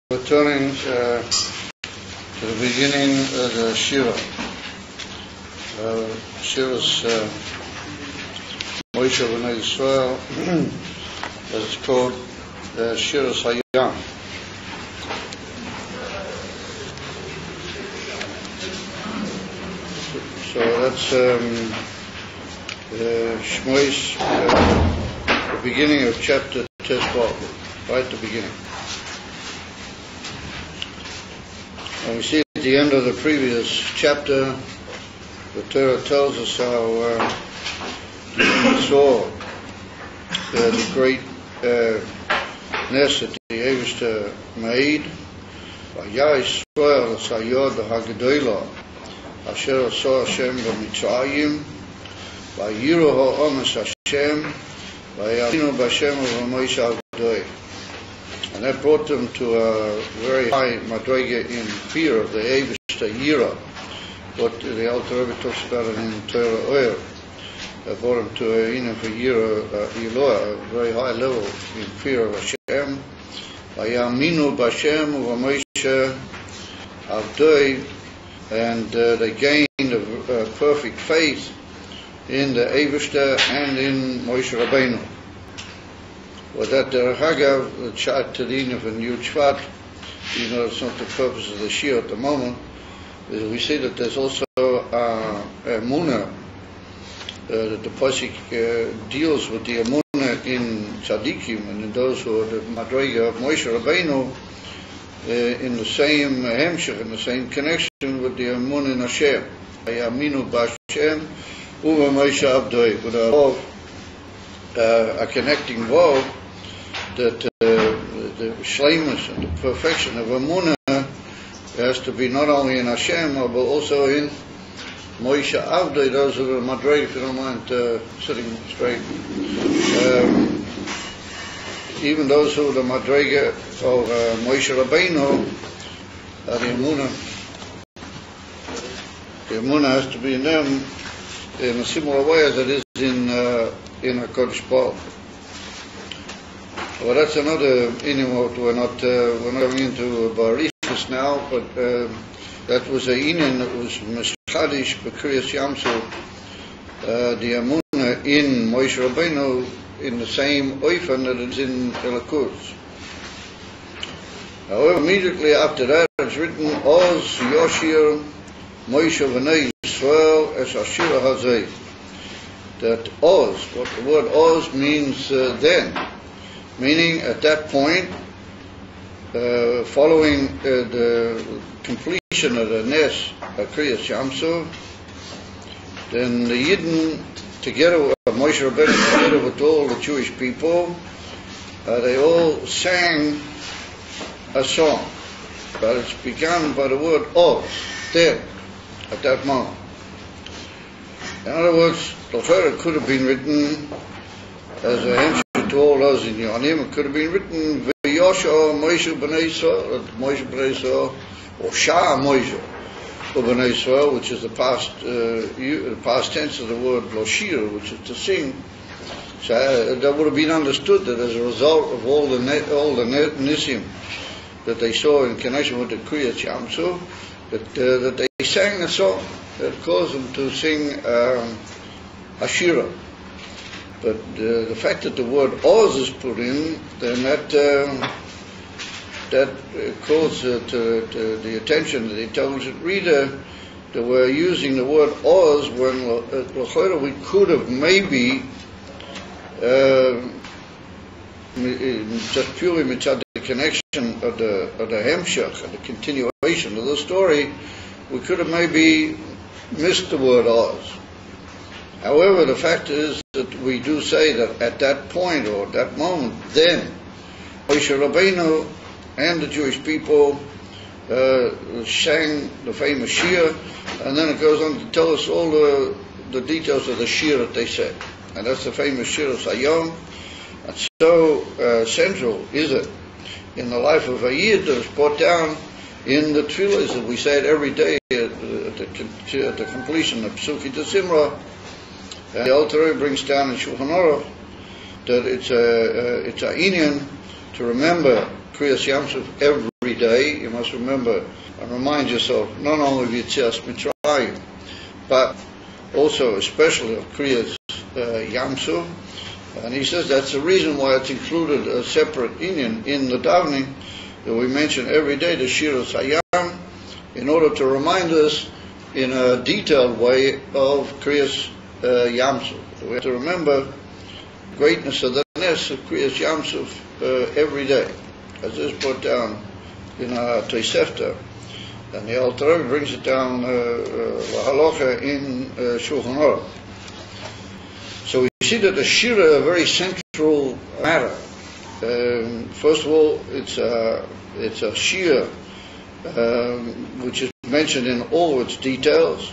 Returning to the beginning of the Shira. Shira's Moshe B'nai Yisrael, as it's called, Shira's Hayam. So that's Shmois, the beginning of chapter 12, right at the beginning. And we see at the end of the previous chapter, the Torah tells us how we saw the great nest that the Eivishter made. Vayah Yisrael Sayod HaGedolah Asher Asa Hashem B'Mitzrayim Vayiru Ha'omes Hashem Vayaminu B'Hashem V'Moshe Avdoi. And that brought them to a very high madrega in fear of the Eivishter Yira. What the Alter Rebbe talks about it in Torah Oyer. That brought them to a Yira Eloah, a very high level in fear of Hashem. Vayaminu B'Hashem V'Moshe Avdoi. And they gained a perfect faith in the Eivishter and in Moshe Rabbeinu. Well, that Hagav, the Chat Tadin of a new Shvat, even though it's not the purpose of the Shir at the moment, we see that there's also a Emunah, that the Pasuk deals with the Emunah in Tzadikim and in those who are the Madrega of Moshe Rabbeinu, in the same hemshech, in the same connection with the Emunah in Hashem. Yaminu B'Hashem Uva Moshe Avdoi, with a connecting vav, that the shleimus and the perfection of Emunah has to be not only in Hashem but also in Moshe Avdoi. Those are the madrega, if you don't mind sitting straight. Even those who are the madrega of Moshe Rabbeinu, the Emunah has to be in them in a similar way as it is in HaKadosh Baruch. Well, that's another inyan. We're not going into Barichus now, but that was a inyan that was Meshchadish B'Kriyas Yamsur, the Emunah in Moshe Rabbeinu in the same oifen that it's in Elokuz. However, immediately after that, it's written Az Yahsir Moshe B'nai Yisrael SHK P Az Yahsir. That Oz, what the word Oz means then, meaning at that point, following the completion of the Nes Kriyas Yamsur, then the Yidden, together with Moshe Rabbeinu, together with all the Jewish people, they all sang a song, but it's begun by the word Oz, then, at that moment. In other words, the Torah could have been written as a hemshech to all those in Yonim. It could have been written V'yosha Moshe B'nai Yisrael, Moshe B'nai Yisrael, or Shah Moshe B'nai Yisrael, which is the past tense of the word Loshir, which is to sing. So that would have been understood that as a result of all the nisim that they saw in connection with the Kriyas Yamsur, that they sang a song that caused them to sing Ashira. But the fact that the word Oz is put in, then that calls to the attention of the intelligent reader that we're using the word Oz when we could have maybe just purely mitzad the connection of the hemshech and the continuation of the story, we could have maybe missed the word Oz. However, the fact is that we do say that at that point or that moment, then Moshe Rabbeinu and the Jewish people sang the famous shir, and then it goes on to tell us all the details of the shir that they said, and that's the famous shir of Sayom. And so central is it in the life of a Yid that is brought down in the tefillahs that we say it every day at the completion of Psuki de Simra. The Alter Rebbe brings down in Shulchan Aruch that it's a inyan to remember Kriyas Yamsuf every every day. You must remember and remind yourself not only of Yetzias Mitzrayim, but also especially of Kriyas Yamsuf. And he says that's the reason why it's included a separate inyan in the davening that we mention every day, the Shiras Hayam, in order to remind us in a detailed way of Kriyas Yamsuf. We have to remember the greatness of the Nes of Kriyas Yamsuf every day, as is put down in our Tosefta. And the Alter Rebbe brings it down halacha in Shulchan Aruch. So we see that the Shira is a very central matter. First of all, it's a Shir which is mentioned in all its details.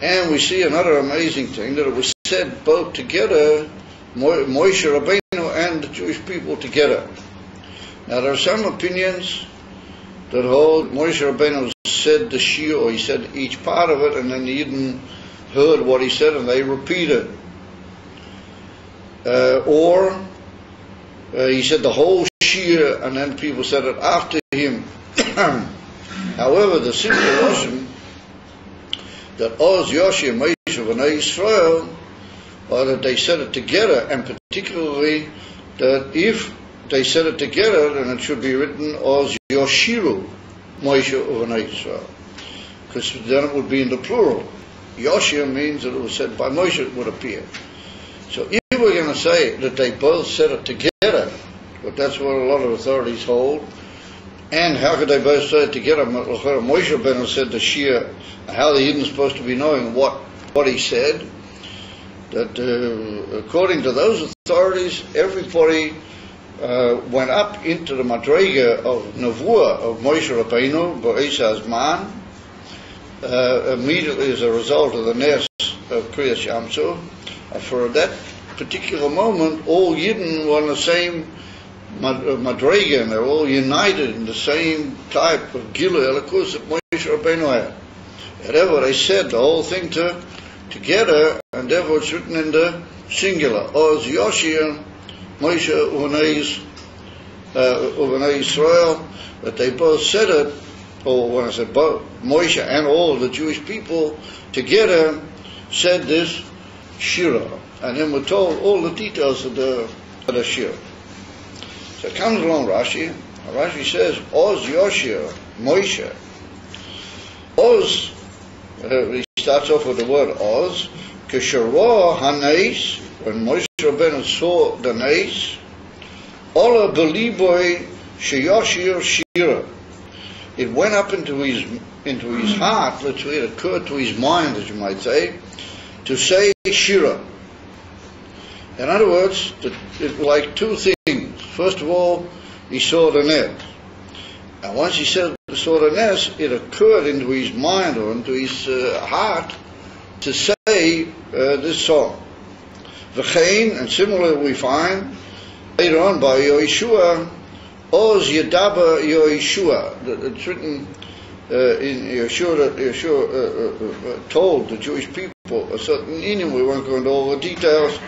And we see another amazing thing, that it was said both together, Moshe Rabbeinu and the Jewish people together. Now there are some opinions that hold Moshe Rabbeinu said the Shir, or he said each part of it, and then the Yidden heard what he said and they repeated. Or he said the whole Shir and then people said it after him. However, the simple notion that Az Yahsir Moshe B'nai Yisrael, or that they said it together, and particularly that if they said it together, then it should be written Az Yahshiru Moshe B'nai Yisrael, because then it would be in the plural. Yahshir means that it was said by Moshe, it would appear. So if we're going to say that they both said it together, but that's what a lot of authorities hold, and how could they both say it together? Moshe Rabbeinu said the Shir, how the Yidden is supposed to be knowing what he said, that according to those authorities, everybody went up into the Madrega of Nevuah of Moshe Rabbeinu, Ba'is Hazman, immediately as a result of the Nes of Kriyas Yamsuf. For that particular moment, all Yidden were on the same Madrega, and they're all united in the same type of Gilui Elokus that Moshe Rabbeinu had. And therefore they said the whole thing together, and therefore it's written in the singular, Az Yahsir Moshe B'nai Yisrael, that they both said it, or when I said both, Moshe and all the Jewish people together said this Shira. And then we're told all the details of the Shira. So it comes along Rashi. Rashi says, Oz Yahsir Moshe. Oz, he starts off with the word Oz. Keshara Haneis, when Moshe Rabbeinu saw the Neis, Ola Beliboy Sheyashir Shira. It went up into his heart, let's say, it occurred to his mind, as you might say, to say Shira. In other words, it was like two things. First of all, he saw the Nes. And once he saw the Nes, it occurred into his mind or into his heart to say this song. V'chein, and similarly we find later on by Yeshua, Oz Yedaba Yeshua. It's written in Yeshua that Yeshua told the Jewish people a certain inyan. We won't go into all the details.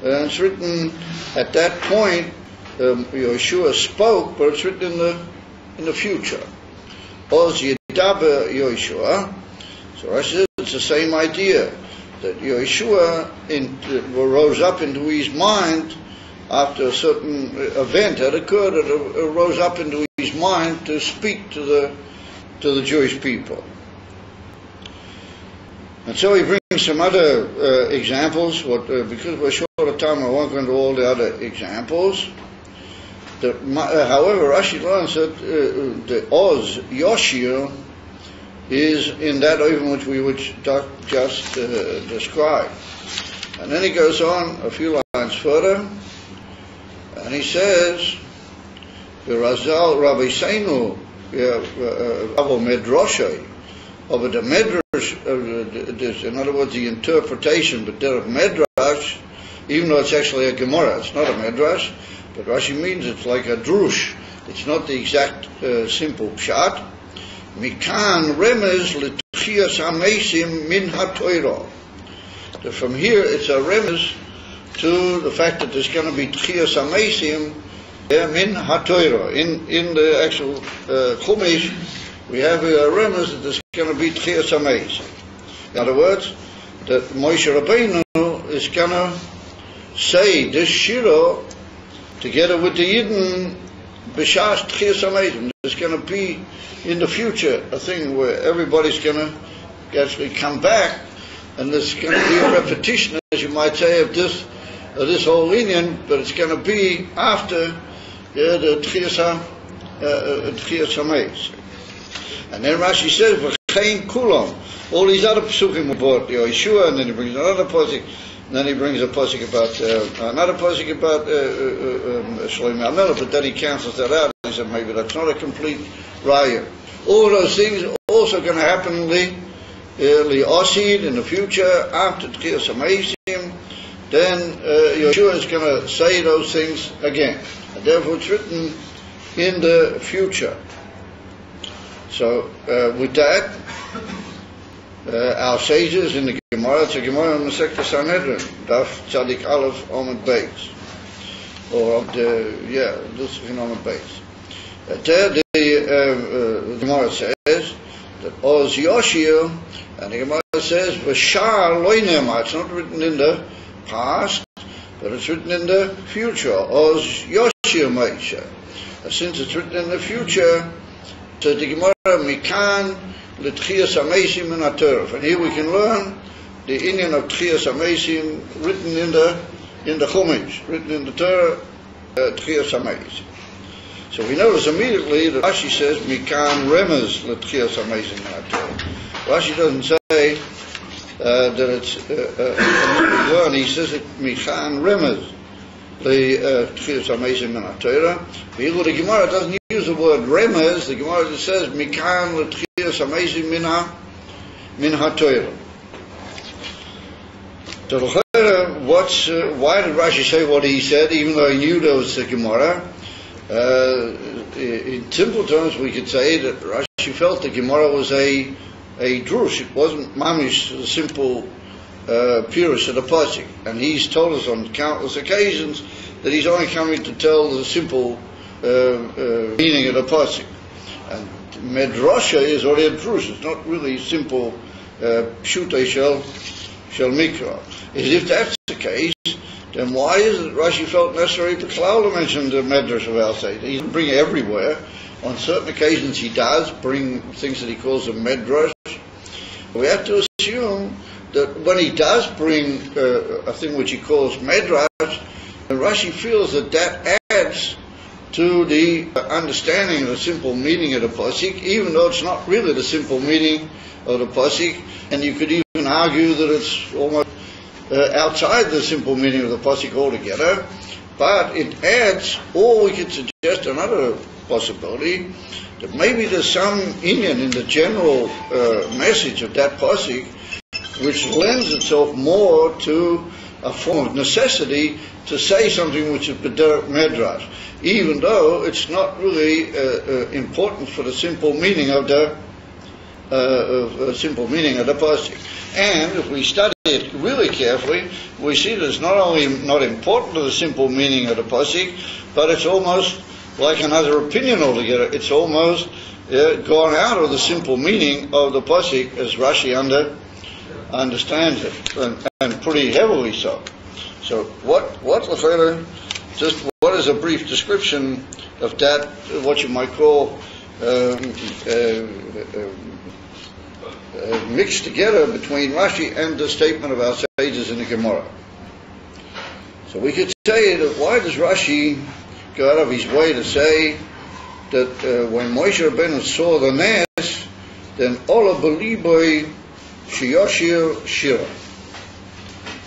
And it's written at that point, Yeshua spoke, but it's written in the future. Oz Yedaba Yeshua. So I said it's the same idea, that Yeshua rose up into his mind after a certain event had occurred. It rose up into his mind to speak to the Jewish people. And so he brings some other examples. Because we're short of time, I won't go into all the other examples. However, Rashi learns that the Oz Yahsir is in that even which we would just describe. And then he goes on a few lines further, and he says, "V'razal Rabbi Seinu Avo Medrashay." Over the Medrash, in other words, the interpretation, but there of Medrash, even though it's actually a Gemara, it's not a Medrash, but Rashi means it's like a drush. It's not the exact simple pshat. Mikan remez l'tchias hamesim min ha'toira. From here, it's a remez to the fact that there's going to be tchias hamesim min hatoira. In the actual Chumash, we have a remez that there's going to be Tchias HaMeis. In other words, that Moshe Rabbeinu is going to say this Shira together with the Yidden B'shas Tchias HaMeis. There's going to be in the future a thing where everybody's going to actually come back, and there's going to be a repetition, as you might say, of this whole union, but it's going to be after the Tchias HaMeis. And then Rashi says, V'chein kulam. All these other psukim about Yeshua, and then he brings another pasuk, and then he brings a pasuk about another pasuk about Shlomo HaMelech, but then he cancels that out. He said maybe that's not a complete raya. All those things are also going to happen in the Osid in the future after Tchias HaMeisim. Then Yeshua is going to say those things again, and therefore it's written in the future. So with that, our sages in the Gemara, it's a Gemara in Masechta Sanhedrin, Daf Tzadik Aleph Omid Beis, or this is in Omid Beis. There the Gemara says that Az Yahsir, and the Gemara says V'shar lo nema. It's not written in the past, but it's written in the future. Az Yahsir Meisha. Since it's written in the future, so the Gemara Mikan L'Tchias HaMeisim min HaTorah. And here we can learn the inyan of Tchias HaMeisim written in the Chumash, written in the Torah, Tchias HaMeisim. So we notice immediately that Rashi says Mikan Remez L'Tchias HaMeisim min HaTorah. Rashi doesn't say that it's learn. He says it Mikan Remez L'Tchias HaMeisim min HaTorah. The Gemara doesn't use the word remez. The Gemara just says Mikan L'Tchias HaMeisim min HaTorah. So why did Rashi say what he said, even though he knew there was the Gemara? In simple terms, we could say that Rashi felt the Gemara was a drush. It wasn't mamish, the simple pirush of the pasuk. And he's told us on countless occasions that he's only coming to tell the simple meaning of the pasuk. And medrasha is already a drush. It's not really simple pshutei shel mikra. As if that's the case, then why is it Rashi felt necessary to Klal mention the medrash of our Seder? He doesn't bring it everywhere. On certain occasions he does bring things that he calls a medrash. We have to assume that when he does bring a thing which he calls medrash, Rashi feels that adds to the understanding of the simple meaning of the pasuk, even though it's not really the simple meaning of the pasuk, and you could even argue that it's almost outside the simple meaning of the pasuk altogether. But it adds, or we could suggest another possibility, that maybe there's some inyan in the general message of that pasuk which lends itself more to a form of necessity to say something which is b'derech medrash, even though it's not really important for the simple meaning of the pasuk. And if we study it really carefully, we see that it's not only not important to the simple meaning of the pasuk, but it's almost like another opinion altogether. It's almost gone out of the simple meaning of the pasuk as Rashi understands it, and pretty heavily so. So what is a brief description of that, what you might call mixed together between Rashi and the statement of our sages in the Gemara. So we could say that why does Rashi go out of his way to say that when Moshe Rabbeinu saw the nes, then Ola Beliboy Shiyashir Shira,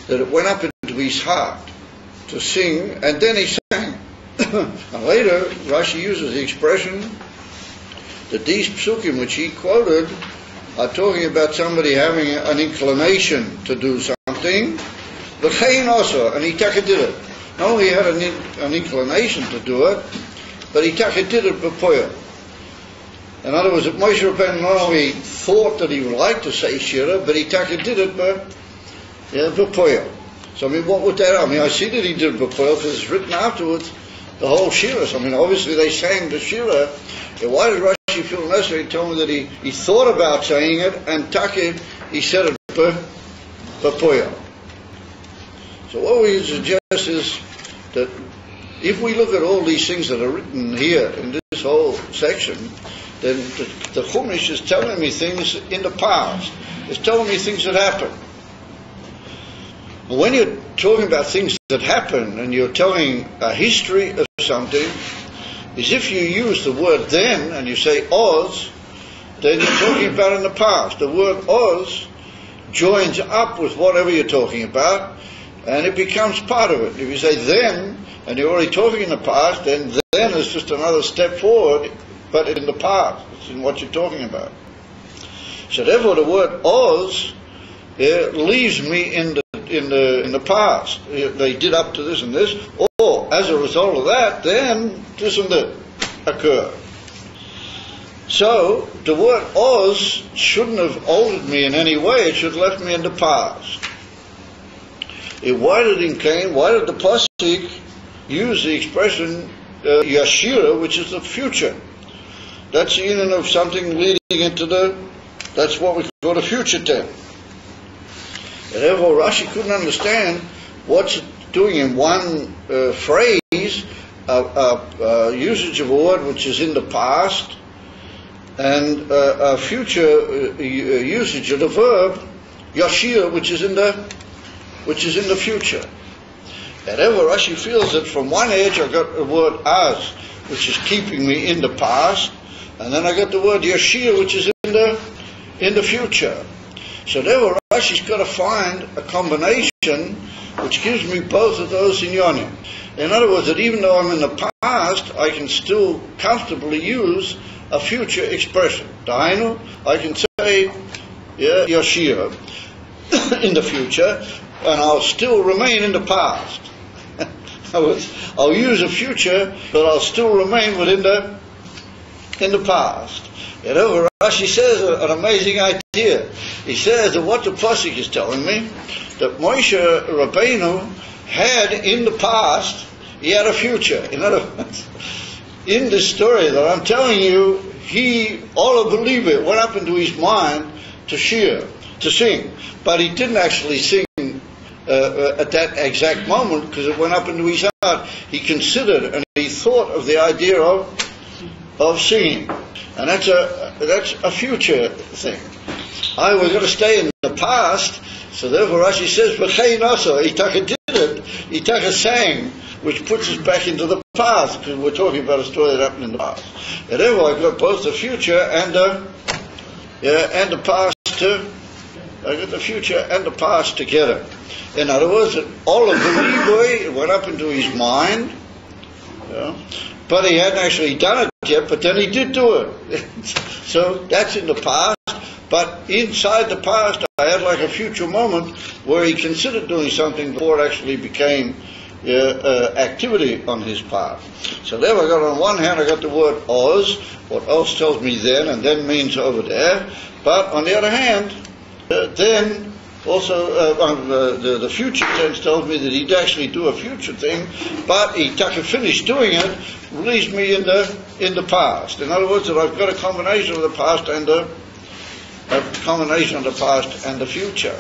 that it went up into his heart to sing, and then he sang. And later Rashi uses the expression that these psukim which he quoted are talking about somebody having an inclination to do something, but Chayin also, and he taka did it. Not only had an inclination to do it, but he taka did it b'poyah. In other words, Moshe Rabbeinu not only thought that he would like to say Shira, but he taka did it b'poyah. So I mean, what would that? I mean, I see that he did it b'poyah because it's written afterwards the whole Shira. I mean, obviously they sang the Shira. Why did Rashi feel necessary to tell me that he thought about saying it, and Takib, he said it Papoya. So what we suggest is that if we look at all these things that are written here in this whole section, then the Chumash is telling me things in the past. It's telling me things that happened. When you're talking about things that happen and you're telling a history of something, is if you use the word then and you say Oz, then you're talking about in the past. The word Oz joins up with whatever you're talking about, and it becomes part of it. If you say then, and you're already talking in the past, then is just another step forward, but in the past. It's in what you're talking about. So therefore the word Oz leaves me in the past. They did up to this and this, or as a result of that, then this and that occurred. So the word Oz shouldn't have altered me in any way. It should have left me in the past. Why did the Pasuk use the expression Yahsir, which is the future? That's in and of something leading into that's what we call the future tense. And therefore Rashi couldn't understand what's it doing in one phrase, usage of a word which is in the past, and a future usage of the verb Yahsir, which is in the future. And therefore Rashi feels that from one edge I got the word Az, which is keeping me in the past, and then I got the word Yahsir, which is in the future. So therefore Rashi's got to find a combination which gives me both of those inyonim. In other words, that even though I'm in the past, I can still comfortably use a future expression. Dainu, I can say Yahsir in the future, and I'll still remain in the past. In other words, I'll use a future, but I'll still remain within the past. And over Rashi says an amazing idea. He says that what the Pasuk is telling me, that Moshe Rabbeinu had in the past, he had a future. In other words, in this story that I'm telling you, all the believer went up into his mind to sing, but he didn't actually sing at that exact moment, because it went up into his heart. He considered and he thought of the idea of singing, and that's a future thing. I was going to stay in the past, so therefore Rashi says, "V'chein also Itaka did it. Itaka sang," which puts us back into the past, because we're talking about a story that happened in the past. And therefore I've got both the future and the past I got the future and the past together. In other words, all of the Levi went up into his mind, but he hadn't actually done it yet, but then he did do it. So that's in the past, but inside the past I had like a future moment where he considered doing something before it actually became activity on his part. So there I got, on one hand I got the word Oz, what Oz tells me then, and then means over there, but on the other hand, then also the future tense tells me that he'd actually do a future thing, but he finished doing it, leaves me in the past. In other words, that I've got a combination of the past and the future.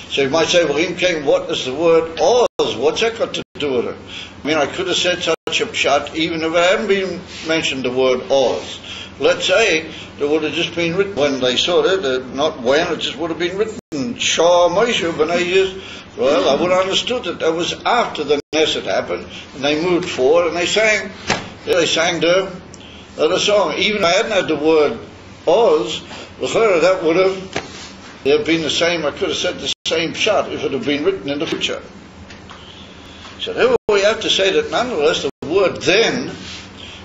So you might say, well, what is the word Oz? What's that got to do with it? I mean, I could have said such a pshat even if I hadn't been mentioned the word Oz. Let's say there would have just been written when they saw it, not when, it just would have been written Shah Moshe B'nai Yis. Well, I would have understood that was after the Nesset happened, and they moved forward and they sang the song. Even if I hadn't had the word Oz, that would have been the same. I could have said the same shot if it had been written in the future. So therefore we have to say that nonetheless the word then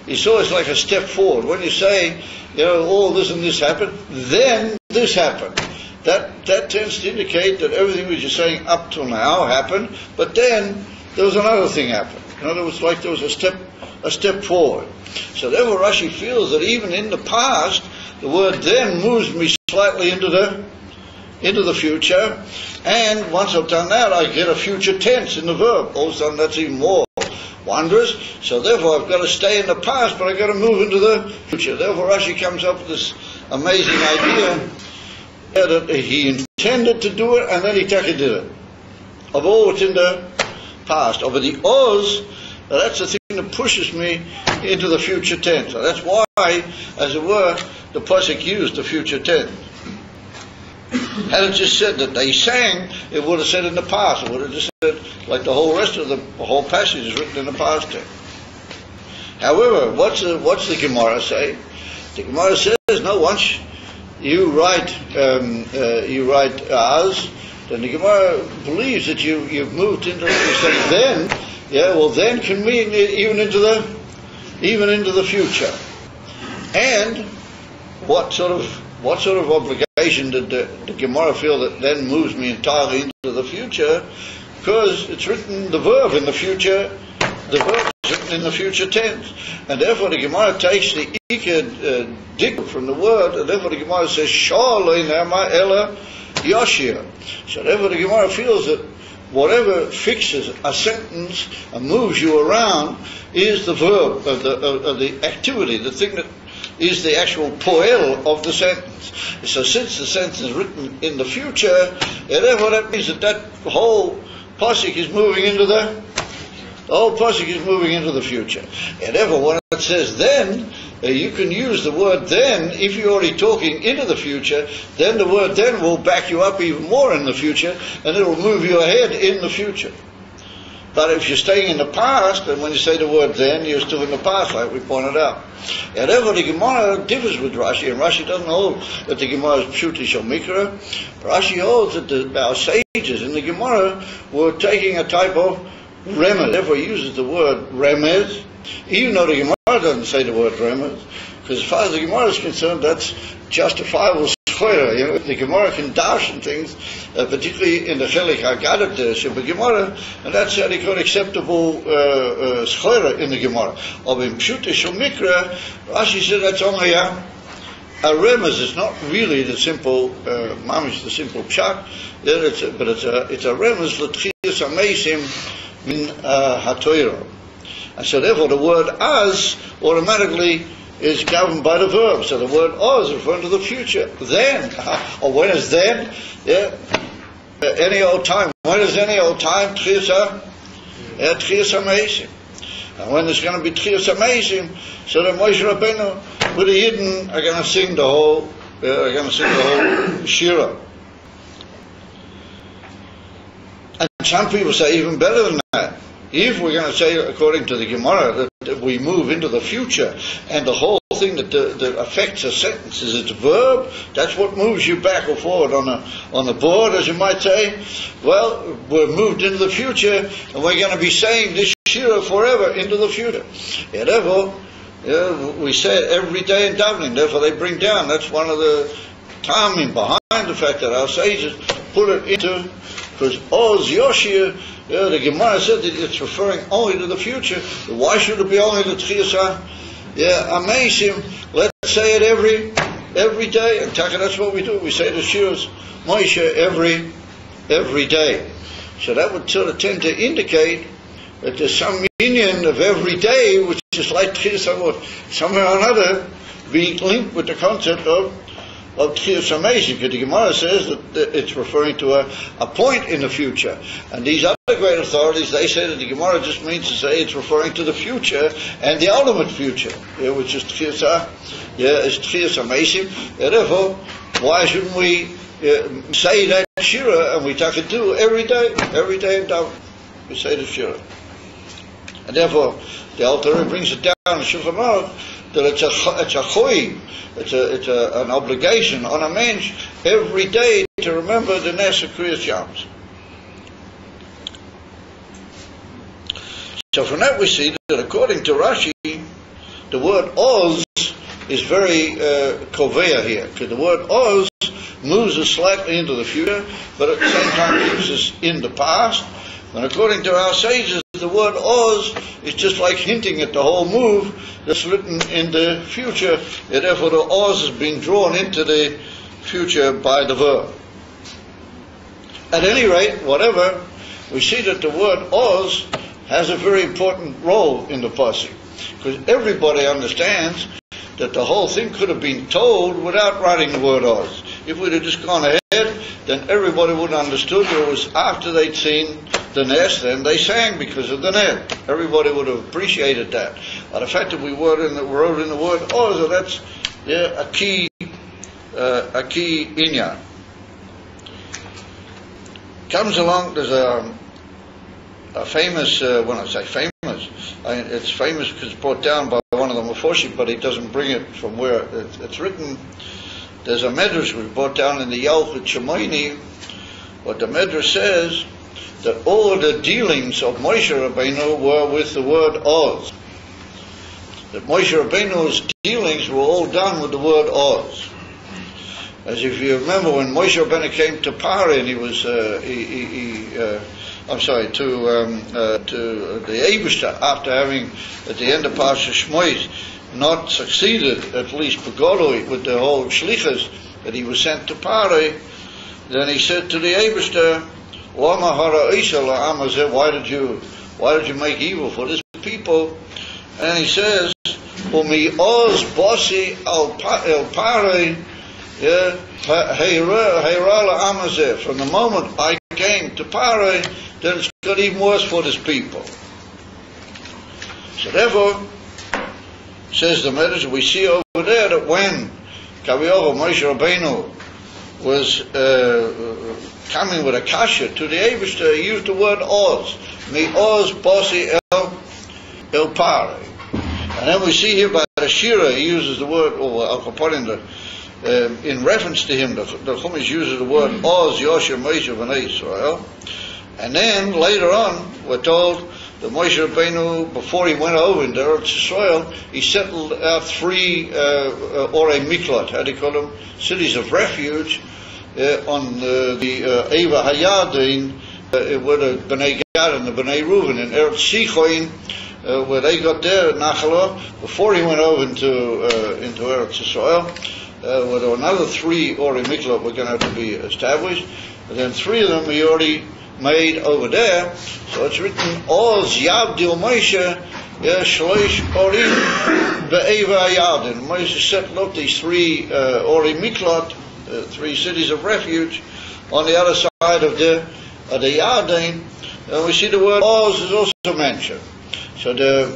is always like a step forward. When you say, all this and this happened, then this happened. That tends to indicate that everything we were just saying up till now happened, but then there was another thing happened. In other words, like there was a step forward. So therefore Rashi feels that even in the past, the word then moves me slightly into the future, and once I've done that, I get a future tense in the verb. All of a sudden, that's even more wondrous, so therefore I've got to stay in the past, but I've got to move into the future. Therefore Rashi comes up with this amazing idea that he intended to do it, and then he did it. Of all what's in the past. Over the Oz, that's the thing that pushes me into the future tense. So that's why, as it were, the Pasuk used the future tense. Had it just said that they sang, it would have said in the past. It would have just said, like the whole rest of the whole passage is written in the past tense. However, what's the Gemara say? The Gemara says, no, once you write Az, then the Gemara believes that you've moved into then, then can mean even into the future. And what sort of obligation did the Gemara feel that then moves me entirely into the future? Because it's written the verb in the future, the verb is written in the future tense, and therefore the Gemara takes the dig from the word, and therefore the Gemara says Shaloi Nema Ela Yahsir. So therefore the Gemara feels that whatever fixes a sentence and moves you around is the verb of the activity, the thing that is the actual poel of the sentence. So since the sentence is written in the future, therefore that means that whole pasuk is moving into the whole pasuk is moving into the future. And therefore when it says then, you can use the word then, if you're already talking into the future, then the word then will back you up even more in the future, and it will move you ahead in the future. But if you're staying in the past, and when you say the word then, you're still in the past, like we pointed out. And therefore the Gemara differs with Rashi, and Rashi doesn't hold that the Gemara is Pshuti Shel Mikra. Rashi holds that our sages in the Gemara were taking a type of remez, therefore he uses the word remez, even though the Gemara doesn't say the word remez, because as far as the Gemara is concerned, that's justifiable schora. The Gemara can darshan things, particularly in the Chelik Haggadah Sheba Gemara, and that's what they call acceptable schora in the Gemara. Of in Pshuta Shel Mikra, Rashi said that's only a remez. It's not really the simple mamish, the simple pshat, but it's a remez l'tchiyas ameisim min hatoiro. And so therefore the word as automatically is governed by the verb. So the word az is referring to the future. Then, or when is then? Any old time. When is any old time? Tchiyas ameisim. And when there's going to be Tchiyas ameisim, so that Moshe Rabbeinu with the Yidden are going to sing the whole Shira. And some people say even better than that. If we're going to say, according to the Gemara, that we move into the future, and the whole thing that affects a sentence is its verb, that's what moves you back or forward on the board, as you might say. Well, we're moved into the future, and we're going to be saying this Shira forever into the future. And therefore, we say it every day in davening. Therefore, they bring down. That's one of the timing behind the fact that our sages put it into, because Az Yahsir. The Gemara said that it's referring only to the future. Why should it be only the Tchiyas ameisim? Let's say it every day. And that's what we do. We say the Shiras Moshe every day. So that would sort of tend to indicate that there's some union of every day, which is like Tchiyas somehow or another be linked with the concept of Tchiyas ameisim, because the Gemara says that it's referring to a point in the future. And these other great authorities, they say that the Gemara just means to say it's referring to the future and the ultimate future, which is Tchiyas ameisim. Therefore, why shouldn't we say that Shira, and we take it do every day in davening. We say the Shira. And therefore, the Alter Rebbe brings it down in Shulchan Aruch that it's a choy, it's an obligation on a mensch every day to remember the Nes of Kriyas Yams. So from that we see that according to Rashi, the word Oz is very koveya here, because the word Oz moves us slightly into the future, but at the same time keeps us in the past. And according to our sages, the word Oz is just like hinting at the whole move that's written in the future, and therefore the Oz is being drawn into the future by the verb. At any rate, whatever, we see that the word Oz has a very important role in the pasuk, because everybody understands that the whole thing could have been told without writing the word Oz. If we'd have just gone ahead, then everybody would have understood that it was after they'd seen the nest, then they sang because of the net. Everybody would have appreciated that. But the fact that we wrote in the word Oz, that's a key inyan. Comes along, there's a famous, when I say famous, it's famous because it's brought down by one of the Mephoshim, but he doesn't bring it from where it's written. There's a medrash which was brought down in the Yalchut Shemoini. What the medrash says, that all of the dealings of Moshe Rabbeinu were with the word Oz. That Moshe Rabbeinu's dealings were all done with the word Oz. As if you remember when Moshe Rabbeinu came to Pari and he was, to the Eibishter, after having, at the end of Parashat Shmois, not succeeded, at least Begoloi, with the whole Shlichus, that he was sent to Pari, then he said to the Eibishter, why did you make evil for this people? And he says, Umi Oz Bossi al Pari, from the moment I came to Pari, then it's got even worse for this people. So therefore, says the Medrash, we see over there that when Kaviyova Moshe Rabbeinu was coming with a kasha to the Eibishter, he used the word Oz. Mi Oz Bossi el Pari. And then we see here by the Shira, he uses the word, or Al Kaporin, in reference to him, the Chumash uses the word Az Yahsir Moshe B'nai Israel. And then later on, we're told that Moshe Rabbeinu, before he went over into Eretz Yisrael, he settled out 3 Orei Miklat, how do you call them? Cities of refuge on the Eva Hayadin, with the B'nai Gad and the B'nai Reuven in Eretz Sichoin, where they got there at Nachalah, before he went over into Eretz Yisrael. Where there were another 3 Orei Miklat were going to have to be established, and then 3 of them he already made over there. So it's written Oz Yavdil Moshe Shloish Orim Be'eva Yadin. Moshe settled up these 3 Orei Miklat, 3 cities of refuge, on the other side of the Yadin. And we see the word Oz is also mentioned. So the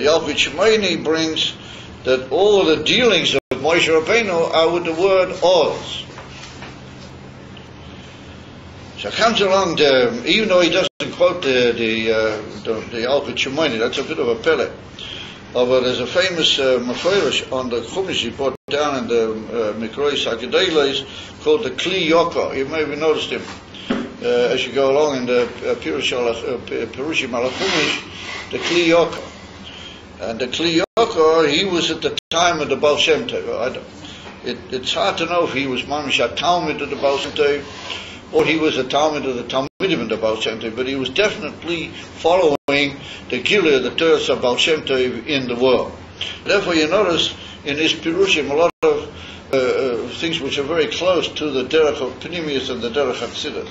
Yalchut Shemoini brings that all the dealings of Moshe Rabbeinu are with the word Oz. So it comes along, even though he doesn't quote the Yalchut Shemoini, that's a bit of a pellet. But there's a famous Meforish on the Chumash he brought down in the Mikroi Sagadeles called the Kli Yoko. You may have noticed him as you go along in the Pirushim al Chumash, the Kli Yoko. And the Kli Yoko, he was at the time of the Baal Shem Tov. It's hard to know if he was Mamish a Talmud of the Baal Shem Tov, or he was a Talmud of the Talmudim of the Baal Shem Tov, but he was definitely following the Gilead, the Teretz of Baal Shem Tov in the world. Therefore you notice in his Pirushim a lot of things which are very close to the Derech of Pnimius and the Derech HaChassidus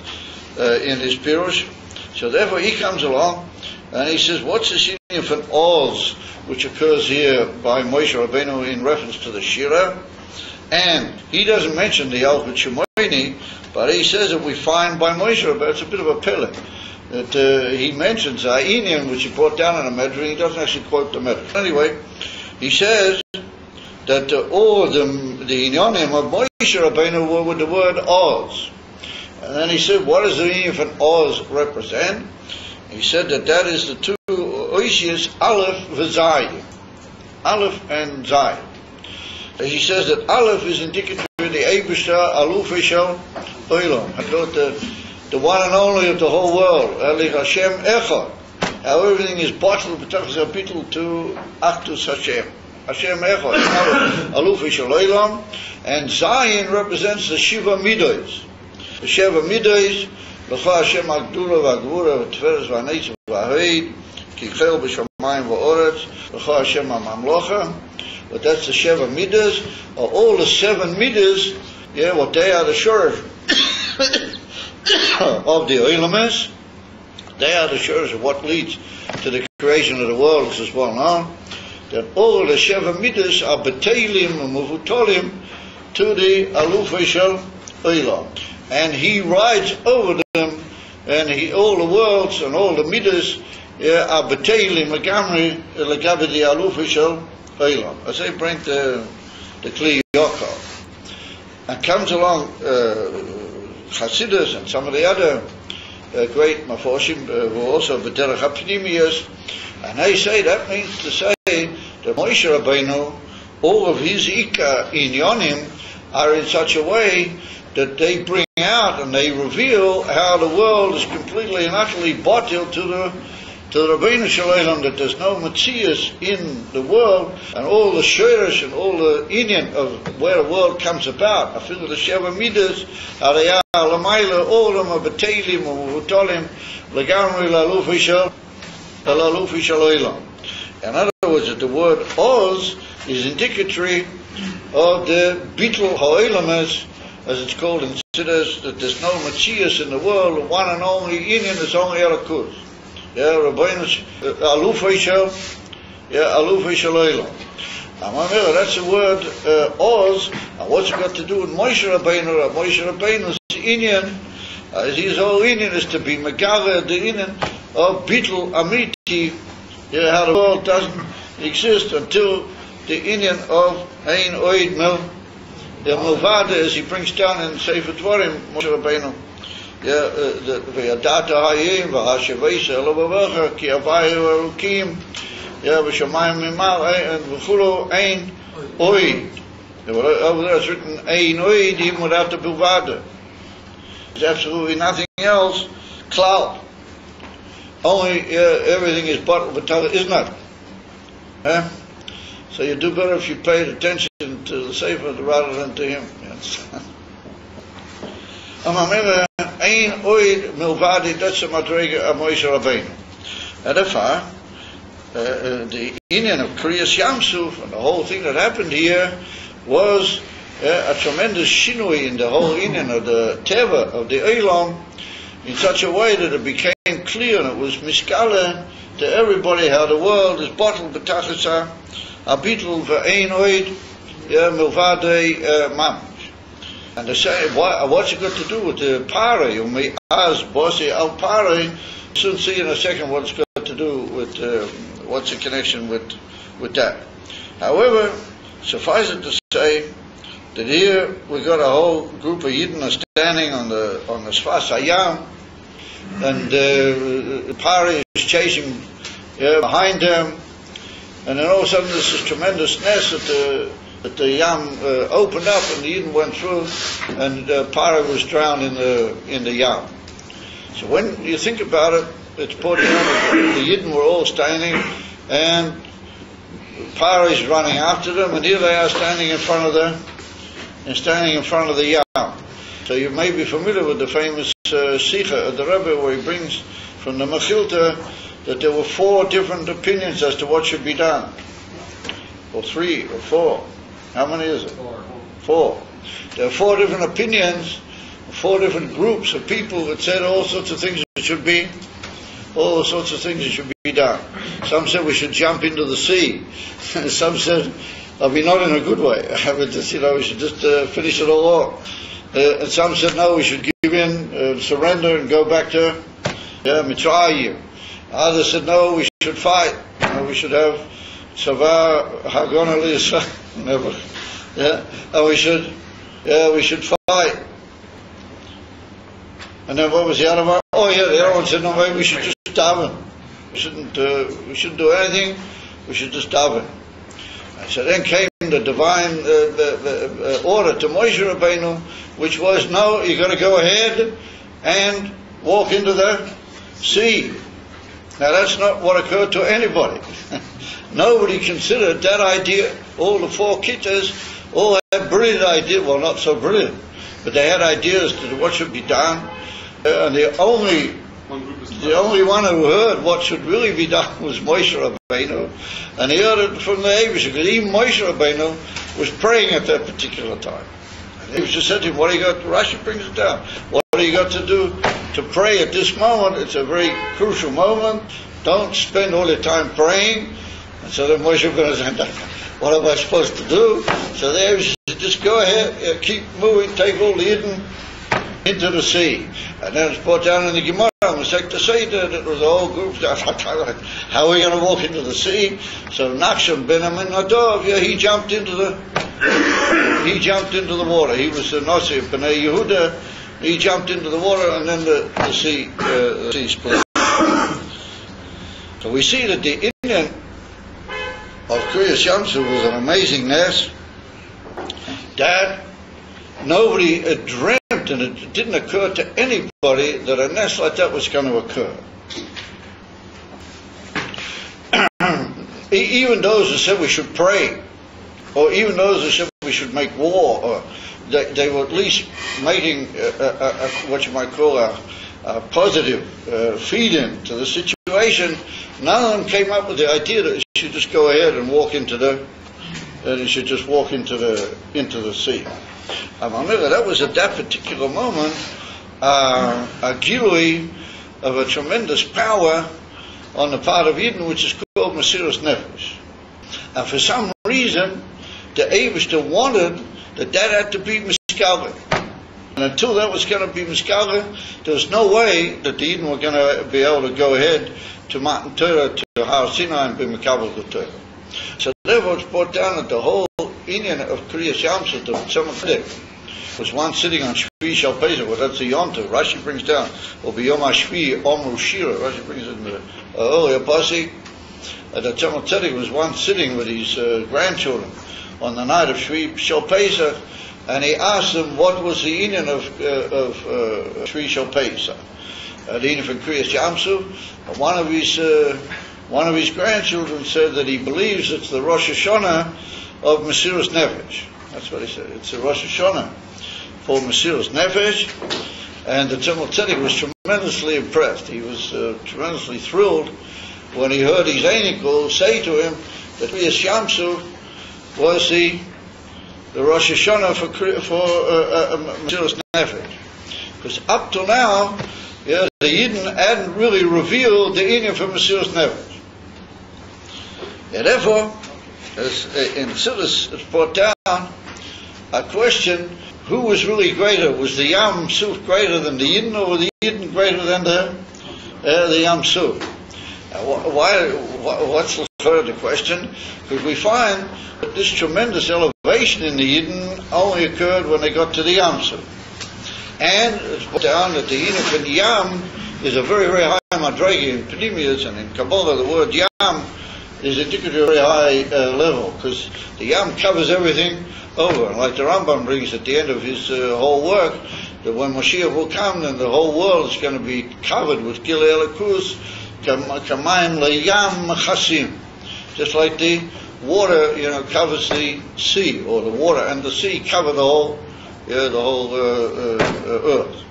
in his Pirush. So therefore he comes along and he says, what's the significant Oz which occurs here by Moshe Rabbeinu in reference to the Shira? And he doesn't mention the Yalchut Shemoini, but he says that we find by Moshe Rabbeinu, it's a bit of a pillar, that he mentions Ainian, which he brought down in a Medrash, and he doesn't actually quote the Medrash. Anyway, he says that all the Inyanim of Moshe Rabbeinu were with the word Oz. And then he said, what does the infant Oz represent? He said that is the 2 Oisius, Aleph and Aleph and Zayin. He says that Aleph is indicative of the Eibishter, Aluf Eshel Olam. I thought the one and only of the whole world, Elich Hashem Echad. How everything is bottled, b'tachas habitul to Achdus Hashem. Hashem Echad, Aluf Eshel Olam. And Zayin represents the Shiva Midos. The Shiva Midos, L'cha Hashem Agdula V'Agvura V'Tferes V'Neitz V'Aheid Ki Chel B'Shamayim V'Oretz L'cha Hashem HaMamlocha. But that's the Sheva Midas, or all the 7 Midas, what they are the Shoref. of the Oilamas. They are the shores of what leads to the creation of the world, as is well known. That all the Sheva Midas are Beteilim and Muvutolim to the Alufei Shel Oilam. And he rides over them, and all the worlds and all the Midas are Beteilim Lagamri Lagabi the Alufei Shel Oilam. As they bring the Kli Yokal. And comes along Chasidus and some of the other great Mafoshim who also B'derech HaPnimiyos, and they say that means to say that Moshe Rabbeinu, all of his Ika Inyonim are in such a way that they bring out and they reveal how the world is completely and utterly bottled to the Rabbeinu Shalom, that there's no Metzias in the world, and all the Shirish and all the Inyan of where the world comes about. I feel the Sheva Midas, Arayah, Lamaila, all of them are Beteilim, or Muvutolim, Lagamri, Lalufi Shaloilam. In other words, that the word Oz is indicatory of the Bittul Ha'olamas, as it's called in Siddur, that there's no Metzias in the world, the one and only Inyan is only Erakuz. Yeah, Rabbeinu Alufei Shel Olam. That's the word Oz. And what's it got to do with Moshe Rabbeinu? Moshe Rabbeinu's Inyan, his whole Inyan is to be Megave, the Inyan of Bittul Amiti. Yeah, how the world doesn't exist until the Inyan of Ein Oid Mil, the Milvada, as he brings down in Sefer Dvarim, Moshe Rabbeinu. וידעת hayim והשבייס אלו בברך כי הוויו ארוכים ושמיים ממעל וכולו אין oid. Over there it's written ein oid even without the buvada. There's absolutely nothing else. Cloud. Only everything is bottled with Torah, isn't it? So you do better if you paid attention to the Sefer rather than to him. Ein oid milvadi, that's the madrega of Moshe Rabbeinu. And therefore, the Inyan of Kriyas Yamsuf and the whole thing that happened here was a tremendous shinui in the whole Inyan of the Teva, of the Olam, in such a way that it became clear and it was miskala to everybody how the world is bottled b'tachasa, abitul v'ein oid milvadi mam. And they say, what's it got to do with the Pari? You may ask Bossi al Pari. You'll soon see in a second what it's got to do with, what's the connection with that. However, suffice it to say that here we got a whole group of Yidden standing on the Sfas Hayam, and Pari is chasing behind them, and then all of a sudden there's this tremendous nest that the Yam opened up and the Yidden went through, and Pari was drowned in the Yam. So when you think about it, it's put down the Yidden were all standing, and Pari is running after them, and here they are standing in front of the Yam. So you may be familiar with the famous Sikha of the Rebbe, where he brings from the Mechilta that there were 4 different opinions as to what should be done, or 3 or 4. How many is it? 4. There are 4 different opinions, 4 different groups of people that said all sorts of things that should be, all sorts of things that should be done. Some said we should jump into the sea. Some said, not in a good way, but just, we should just finish it all off. And some said no, we should give in, surrender and go back to Mitzrayim. Others said no, we should fight. We should have Savah Hagon Ali Yisrael. Never. And we should fight. And then what was the other one? The other one said no, maybe we should just daven. We shouldn't do anything. We should just daven. And so then came the divine order to Moshe Rabbeinu, which was, no, you got to go ahead and walk into the sea. Now that's not what occurred to anybody. Nobody considered that idea. All the 4 Kittas all had brilliant ideas. Well, not so brilliant, but they had ideas to what should be done. And the only one who heard what should really be done was Moshe Rabbeinu, and he heard it from the Eibush, because even Moshe Rabbeinu was praying at that particular time. And Eibush said to him, "What do you got?" Rashi brings it down. What do you got to do to pray at this moment. It's a very crucial moment. Don't spend all your time praying. And so then Moshe was going to say, what am I supposed to do? So there, just go ahead, keep moving, take all the Yidden into the sea. And then it's brought down in the Gemara, and was like to say that it was a whole group. How are we going to walk into the sea? So Nachshon ben Aminadov, he jumped into the water. He was the Nasi of Bnei Yehuda. He jumped into the water, and then the sea split. So we see that the Indian of Kriyas Yamsuf was an amazing nest that nobody had dreamt, and it didn't occur to anybody that a nest like that was going to occur. Even those who said we should pray, or even those who said we should make war, or they were at least making what you might call a positive feed-in to the situation. None of them came up with the idea that you should just go ahead and walk into the sea. That was at that particular moment a gilui of a tremendous power on the part of Yidden, which is called Mesiras Nefesh. And for some reason, the Eibishter wanted that had to be Miskaleh. And until that was going to be Miskaleh, there was no way that the Yidden were going to be able to go ahead to Matan Torah, to Har Sinai, and be Mekabel the Torah. So therefore it's brought down that the whole Indian of Kriyas Yamsuf, the Tzemach was one sitting on Shvi Shal Pesach, well that's the Yom Tov. Rashi brings down, or B'Yom HaShvi Omru Shira. Rashi brings in the earlier pasuk. The Tzemach was one sitting with his grandchildren on the night of Shvi Shal Pesach, and he asked them what was the Indian of Shvi Shal Pesach. The Indian from Kriyas Yamsuf. One of his grandchildren said that he believes it's the Rosh Hashanah of Mesiras Nefesh. That's what he said. It's the Rosh Hashanah for Mesiras Nefesh. And the Tzemach Tzedek was tremendously impressed. He was tremendously thrilled when he heard his Einikol say to him that Kriyas Yamsuf was the Rosh Hashanah for Mesiras Nefesh. Because up till now, the Yidden hadn't really revealed the Indian for Mesiras Nefesh. And therefore, in Siddur it's brought down a question: who was really greater? Was the Yam Suf greater than the Yidden, or were the Yidden greater than the Yam Suf? What's the further question? Because we find that this tremendous elevation in the Yidden only occurred when they got to the Yam Suf. And it's brought down that the Yidden and Yam is a very, very high madrega in Pnimiyos, and in Kabbalah the word Yam is indicative of a very high level, because the Yam covers everything over. And like the Rambam brings at the end of his whole work, that when Mashiach will come, then the whole world is going to be covered with Gilei Elokus, Kamayim LeYam Chasim. Just like the water, covers the sea, or the water and the sea cover the whole earth.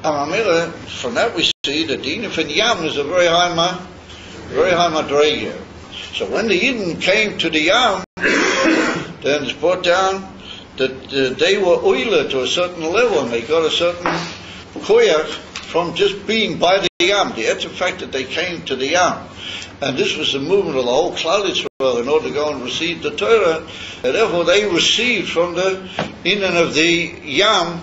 And from that we see that the Inif and Yam is a very high madrega. So when the Yidden came to the Yam, then it's brought down that they were oila to a certain level, and they got a certain koyach from just being by the Yam. The fact that they came to the Yam, and this was the movement of the whole Klal Yisrael in order to go and receive the Torah, and therefore they received from the Indian of the Yam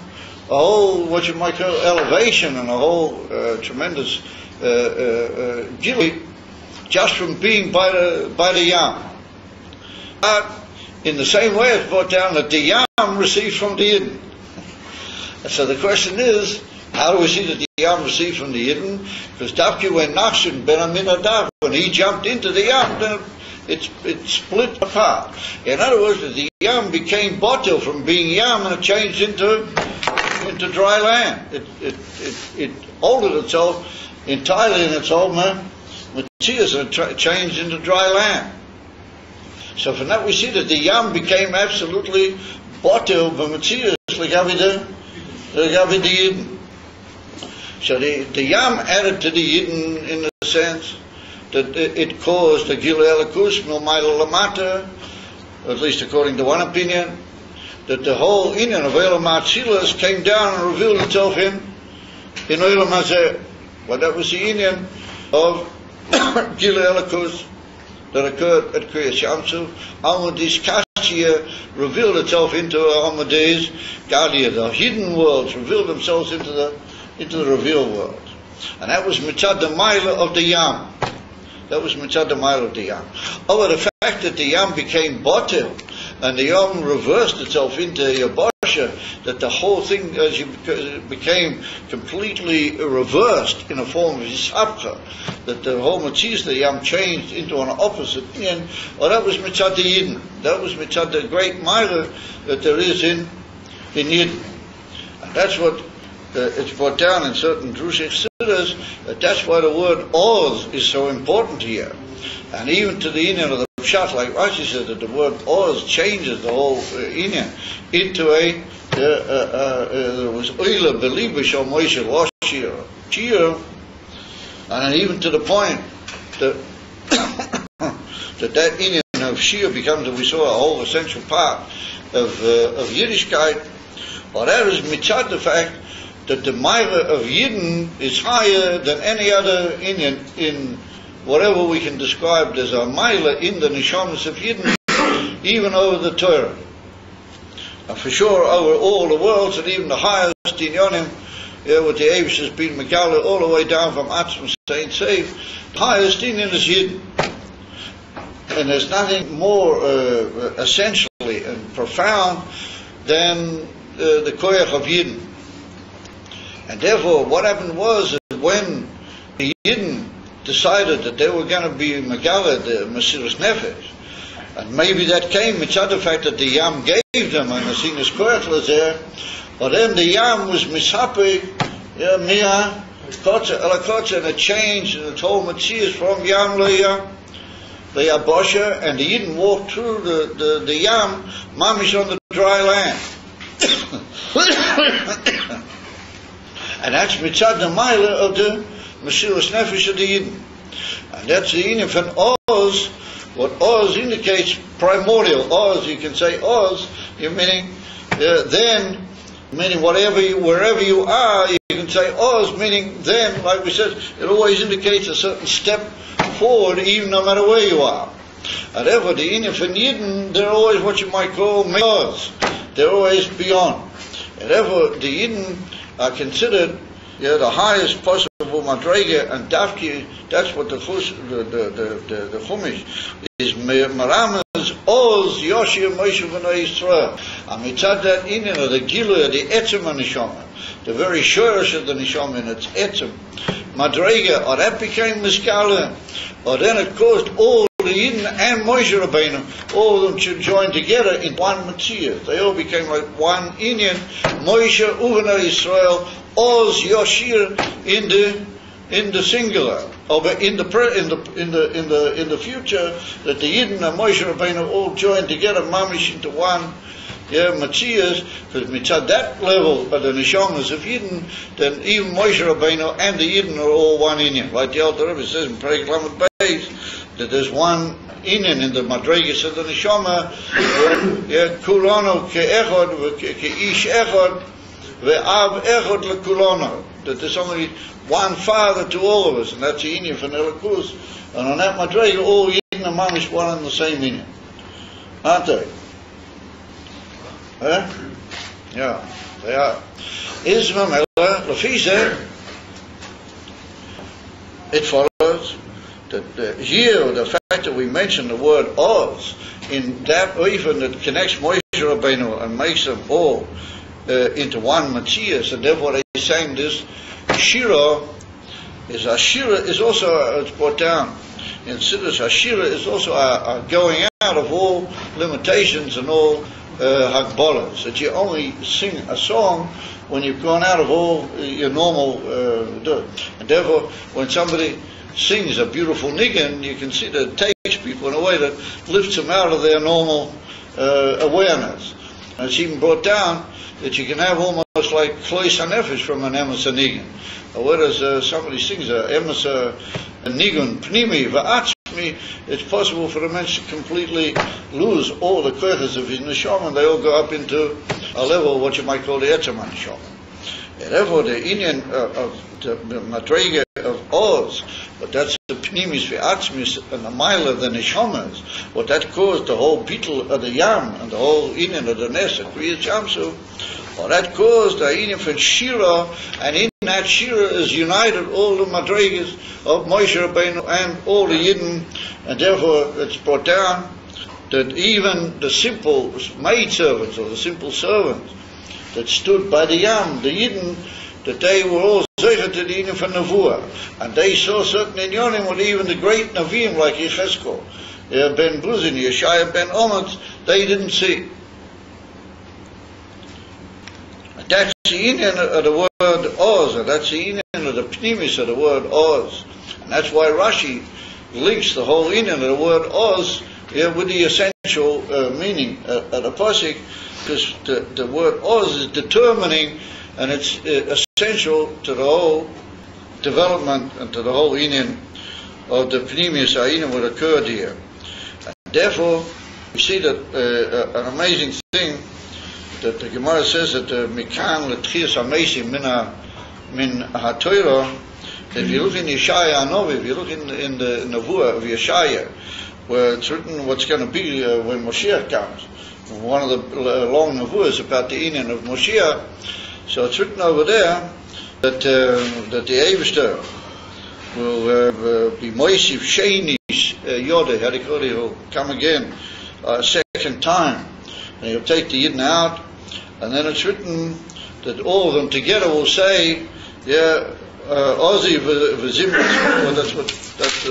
a whole, what you might call, elevation, and a whole tremendous gilui, just from being by the Yam. But in the same way, it's brought down that the Yam received from the Yidden. So the question is, how do we see that the Yam received from the Yidden? Because Dafki when Nachshon ben Aminadav, when he jumped into the Yam, then it split apart. In other words, the Yam became Botel from being Yam, and it changed into dry land. It altered itself entirely in its own materials, and changed into dry land. So from that we see that the Yam became absolutely Botel b'Metzias l'gavi the Yidden. So the Yam added to the Yidden in the sense that it caused the Gilei Elokus Milmaila Lamata, at least according to one opinion, that the whole Indian of Elam Atzilas came down and revealed itself in in Olam Hazeh. Well, that was the Indian of Gilui Elokus that occurred at Kriyas Yamsuf. Almudis Kashia revealed itself into Almudis Galia. The hidden worlds revealed themselves into the revealed world. And that was Mitzad the Maila of the Yam. That was Mitzad the Maila of the Yam. Over the fact that the Yam became Batil, and the Yam reversed itself into Yabasha, that the whole thing became completely reversed in a form of Yisabcha, that the whole Matzis, the Yam, changed into an opposite opinion. Well, that was Mitzad the Yidden. That was Mitzad the great Maila that there is in Yidden. And that's what it's brought down in certain Drushik Siddhas, that's why the word Oz is so important here. And even to the Indian of the Pshat, like Rashi said, that the word Oz changes the whole Indian into there was Oila Belibish or Moshe Shir. And even to the point that that Indian of Shir becomes, as we saw, a whole essential part of Yiddishkeit. Well, that is mitzad the fact that the Maila of Yidden is higher than any other Indian in whatever we can describe as a Maila in the Neshamas of Yidden, even over the Torah. And for sure over all the worlds, and even the highest Inyonim, with the Eivish has been Megala all the way down from Atzma Saint Safe, the highest Indian is Yidden. And there's nothing more essentially and profound than the Koyach of Yidden. And therefore, what happened was that when the Yidden decided that they were going to be Megala, the Mesiras Nefesh, and maybe that came mitzad the fact that the Yam gave them, and the Sinus Koyach was there, but then the Yam was Mishape, Mia, Kotza, Elakotza, and it changed, and it whole Metzias from Yam the Yabosha, and the Yidden walked through the Yam, Mamish on the dry land. And that's mitzad the Maila of the Mesiras Nefesh of the Yidden. And that's the Indian from Oz. What Oz indicates, primordial Oz, you can say Oz, meaning then, meaning wherever you are, you can say Oz, meaning then, like we said, it always indicates a certain step forward, even no matter where you are. And therefore, the Indian from Yidden, they're always what you might call Oz. They're always beyond. And therefore, the Yidden are considered the highest possible madrega, and dafki, that's what the Chumash is Maramas Oz Yahsir Moshe B'nai Yisrael. And mitzad that Indian of the Gilui of the Etzem Neshama, the very shorish of the Neshama in its Etzem madrega, or that became Miskala, or then it caused all the Yidden and Moshe Rabbeinu, all of them should join together in one Matziyah. They all became like one Indian, Moshe B'nai Yisrael, Oz Yahsir in the singular, or in the future, that the Yidden and Moshe Rabbeinu all join together, mamish into one, Matziyas, because mitzad that level of the Neshamas of Yidden, then even Moshe Rabbeinu and the Yidden are all one Indian. Like the Alter Rebbe says in Perek Lamed Beis, that there's one Indian in the Madregas of the Neshama, Kulano ke'echod, ke'ish echod, ve'av echod lekulano, that there's only one father to all of us, and that's the Indian from Elikus. And on that Madrega, all Yidden and Mamish one and the same Indian. Aren't they? Yeah, they are. Isma Mela, Lafise, it follows that here, the fact that we mention the word Oz, in that even that connects Moshe Rabbeinu and makes them all into one Matthias, and therefore they saying this Shira is also it's brought down in Siddhas. Hashira is also a going out of all limitations and all Hagbolas, that you only sing a song when you've gone out of all your normal and therefore when somebody sings a beautiful niggin, you can see that it takes people in a way that lifts them out of their normal awareness. And it's even brought down that you can have almost like Klois HaNefesh from an emes niggin. Whereas somebody sings a emes niggin pnimi va'atzmi, it's possible for a man to completely lose all the koyches of his neshama, and they all go up into a level of what you might call the etzem neshama. Therefore, the Indian of the Madrega of Oz, but that's the Pnimis V'Atzmis and the Mile of the Neshamas, what that caused the whole beetle of the Yam and the whole Indian of the Nest, Kriyas Jamsu, or that caused the Indian from Shira, and in that Shira is united all the Madregas of Moshe Rabbeinu and all the Yidden, and therefore it's brought down that even the simple maidservants or the simple servants that stood by the Yam, the Yidden, that they were all zeichet to the Yidden for Nevuah, and they saw certain inyonim with even the great Navim like Yecheskel, Ben Buzin, Yeshaya ben Omet, they didn't see. And that's the Indian of the word Oz, and that's the Indian of the Pnimis of the word Oz, and that's why Rashi links the whole Indian of the word Oz with the essential meaning of the pasuk, because the word Oz is determining, and it's essential to the whole development and to the whole Indian of the Pnimis Ayin what occurred here. And therefore, we see that an amazing thing that the Gemara says that Mikan L'Tchias HaMeisim min HaTorah, that if you look in Yeshaya Anovi, if you look in the Nevuah of Yeshaya, where it's written what's going to be when Moshiach comes. One of the long Nevuahs about the Indian of Moshiach. So it's written over there that the Eivester will be Moisiv Sheinish Yodeh, how do you call it? He'll come again a second time. And he'll take the Yidden out. And then it's written that all of them together will say, Ozi v'zimras. Well, that's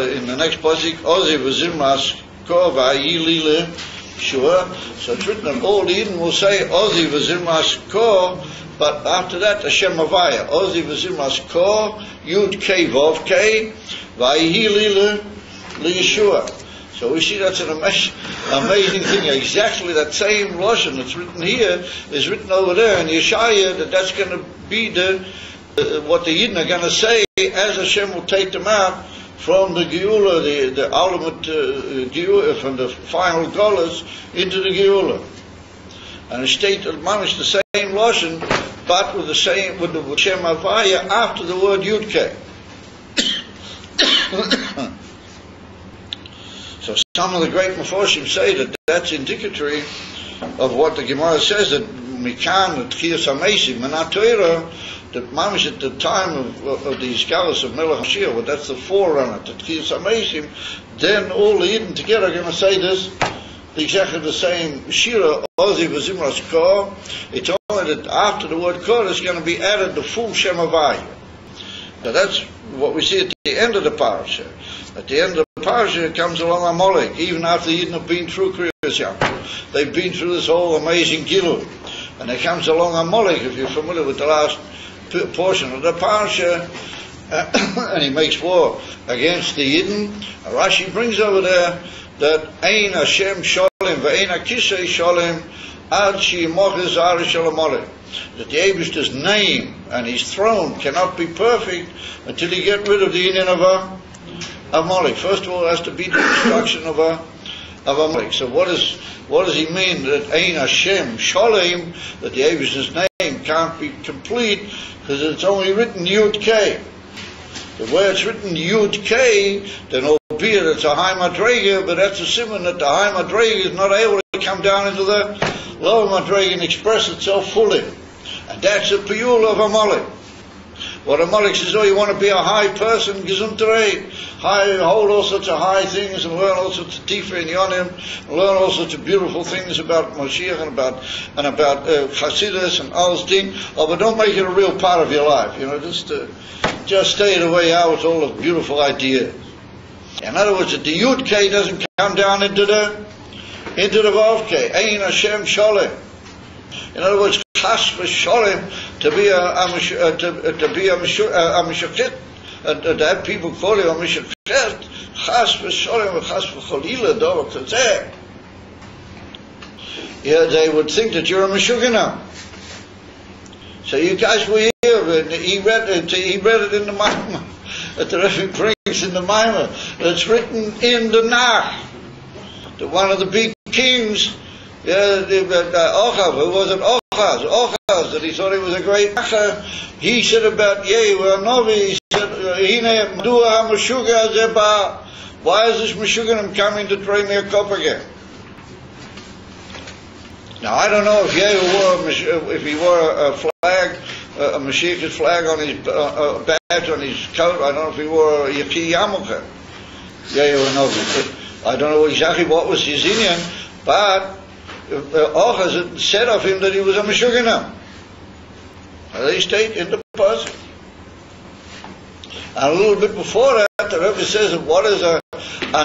in the next pasuk, Ozi v'zimras ko v'ayilile shua. So it's written that all the Eden will say Ozi v'zimras ko, but after that Hashem Havaya. Ozi v'zimras ko, Yud K Vav K, v'ayilile liyeshua. So we see that's an amazing thing. Exactly that same lashon that's written here is written over there in Yeshaya, that's going to be what the Yidden are going to say as Hashem will take them out from the Geula, the ultimate Geula, from the final Golas into the Geula. And it states mamish the same lashon, but with the same with the Shem Havaya after the word Yudke. So some of the great Meforshim say that that's indicatory of what the Gemara says, that Mikan L'Tchias HaMeisim min HaTorah, that mamish at the time of the Iskalos of Melech HaMashiach, well, that's the forerunner to T'chias HaMeisim, then all the Yidden together are going to say this, exactly the same Shira, Ozi v'zimras Ko. It's only that after the word Ko is going to be added the full Shem Havaya. Now that's what we see at the end of the parasha. At the end of the parasha comes along Amalek, even after the Yidden have been through Kriyas Yamsuf. They've been through this whole amazing Gilul. And there comes along Amalek, if you're familiar with the last portion of the parasha, and he makes war against the Yidden. Rashi brings over there that Ein Hashem Sholem ve'ein HaKisei Sholem ad she'yimoch zari shel Amalek, that the Eibishter's name and his throne cannot be perfect until he get rid of the Indian of Amalek. First of all, it has to be the destruction of Amalek. So what does he mean that Ein Hashem Sholem, that the Eibishter's name can't be complete because it's only written Yud K? The way it's written Yud K, then albeit it's a high Madrega, but that's a simon that the high Madrega is not able to come down into the lower Madrega and express itself fully. And that's the piyul of Amalek. What Amalek says, you want to be a high person, gesundheit, hold all sorts of high things and learn all sorts of tifa and yonim, and learn all sorts of beautiful things about Moshiach and about Chassidus and all this thing, but don't make it a real part of your life. Just stay the way out with all the beautiful ideas. In other words, that the Yud K doesn't come down into the Vav K. Ein Hashem Sholem. In other words, Chas v'Sholem, to be a Meshukhet, to have people call you a Meshukhet, Chas v'Sholem, Chas v'Cholila, Dovah Tzeh. Yeah, they would think that you're a Meshukhet now. So you guys were here, he read it in the Maimah, that the Rebbe brings in the Maimah, it's written in the Nach, that one of the big kings, Ochav, who was it? Ochaz, that he thought he was a great macher. He said about Yehu Hanavi, he said, Hine Madua HaMeshuga Zeba. Why is this Meshuganim coming to trade me a cup again? Now I don't know if Yehu wore, if he wore a flag, a Mashiach's flag on his badge on his coat. I don't know if he wore a Yaki Yamucha. Yehu Hanavi. I don't know exactly what was his Indian, but Ochaz said of him that he was a Meshuganam. They state in the puzzle. And a little bit before that, the Rebbe says that what is a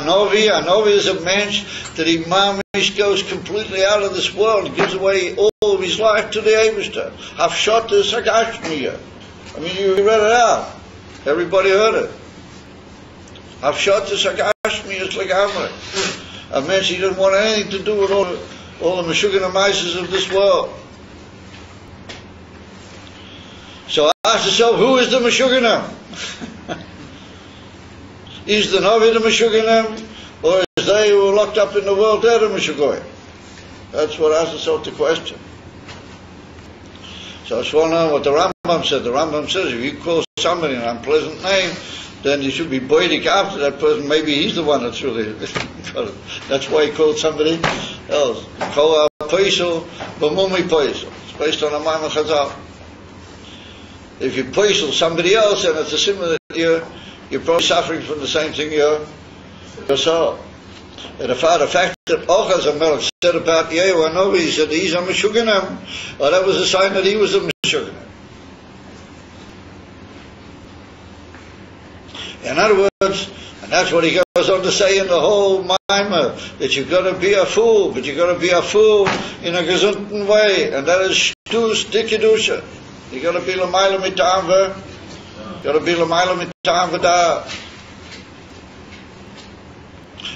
Novi? A Novi is a mensch that he mamish goes completely out of this world, gives away all of his life to the Eibishter. Hafshot the Sagashmiya. I mean, you read it out. Everybody heard it. Hafshot the Sagashmiya is like Amri. A mensch, he doesn't want anything to do with all the Meshuggah Maises of this world. So ask yourself, who is the Meshuggah? Is the Novi the Meshuggah, or is they who are locked up in the world they're the Meshuggah? That's what asks yourself the question. So I just want to know what the Rambam said. The Rambam says if you call somebody an unpleasant name, then you should be boidic after that person. Maybe he's the one that's really that's why he called somebody else. Kol Paisel, B'mumi Paisel. It's based on a Maimon Chazal. If you Paisel somebody else, and it's a similar that you're probably suffering from the same thing yourself. And the fact that Ochaz HaMelech said about Yehu Hanavi, he said he's a Meshuganam, well, that was a sign that he was a Meshuganam. In other words, and that's what he goes on to say in the whole Maimah, that you've got to be a fool, but you've got to be a fool in a gesunden way, and that is Shtus Dikidusha. You've got to be L'mayla Mitamva, you've got to be L'mayla Mitamva da.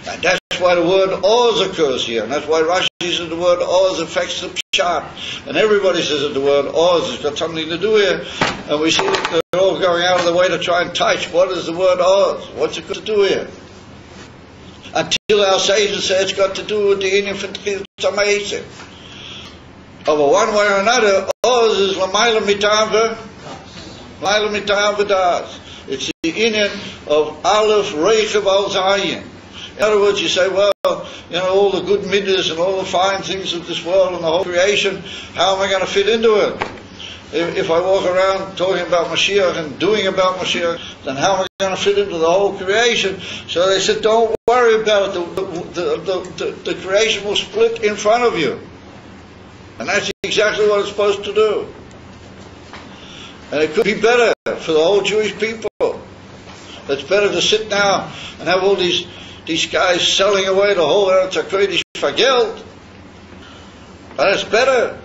And that's why the word Oz occurs here, and that's why Rashi says the word Oz affects the Pshat, and everybody says that the word Oz has got something to do here, and we see that they're all going out of the way to try and touch what is the word Oz, what's it got to do here? Until our sages say it's got to do with the Indian Fintchil Tzamayisim. Over one way or another, Oz is L'mayla Mitamva, L'mayla Mitamva das. It's the Indian of Aleph Reichav Al Zayin. In other words, you say, well, you know, all the good midas and all the fine things of this world and the whole creation, how am I going to fit into it? If I walk around talking about Mashiach and doing about Mashiach, then how am I going to fit into the whole creation? So they said, don't worry about it. The creation will split in front of you. And that's exactly what it's supposed to do. And it could be better for the whole Jewish people. It's better to sit now and have all these guys selling away the whole Eretz HaKodesh for Geld. That's better.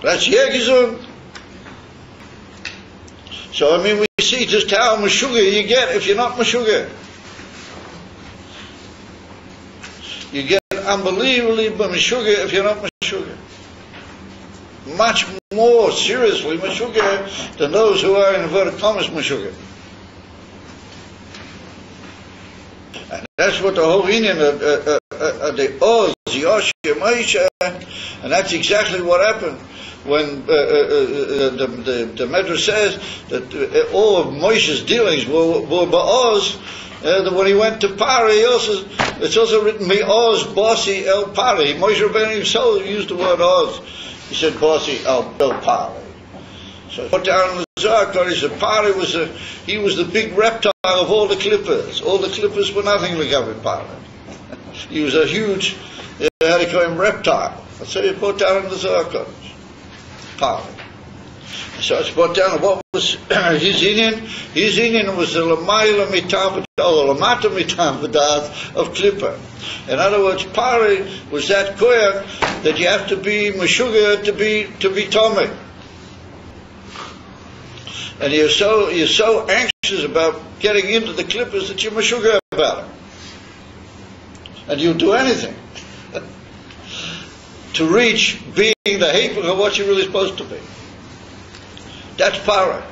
That's Yegizun. So I mean, we see just how Meshuggah you get if you're not Meshuggah. You get unbelievably Meshuggah if you're not Meshuggah. Much more seriously Meshuggah than those who are in inverted commas Meshuggah. And that's what the whole Indian of the Az Yahsir Moshe, and that's exactly what happened when the Medrash says that all of Moshe's dealings were Ba'az. When he went to Pari, it's also written Me'az Basi El Pari. Moshe Rabbeinu himself used the word Oz. He said Basi El Pari. So put down in the Zohar, he said Pari was he was the big reptile of all the clippers. All the clippers were nothing regarding Pari. He was a huge, how do you call him, reptile. That's how you put down in the Zohar, Pari. So it's brought down what was his Indian. His Indian was the L'mayla Mitamva, or L'mata Mitamva of Klippa. In other words, Pari was that koyach that you have to be Meshuggah to be Tomei. And you're so anxious about getting into the clippers that you're Meshuggah about it. And you'll do anything to reach being the hepech of what you're really supposed to be. That's Para.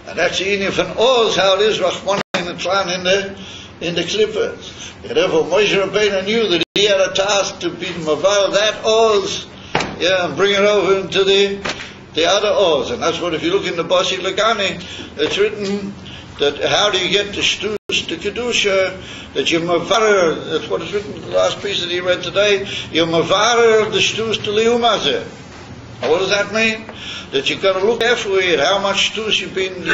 And that's the Indian from Oz, how it is Rahman and Tlan in the clippers. And therefore Moshe Rabbeinu knew that he had a task to be Maval that Oz yeah, and bring it over into the other Oz. And that's what, if you look in the Basi Lagani, it's written that how do you get the shtus to Kedusha, that you're mavarer, that's what is written in the last piece that he read today, you're mavarer the shtus to liumazeh. What does that mean? That you've got to look carefully at how much shtus you've been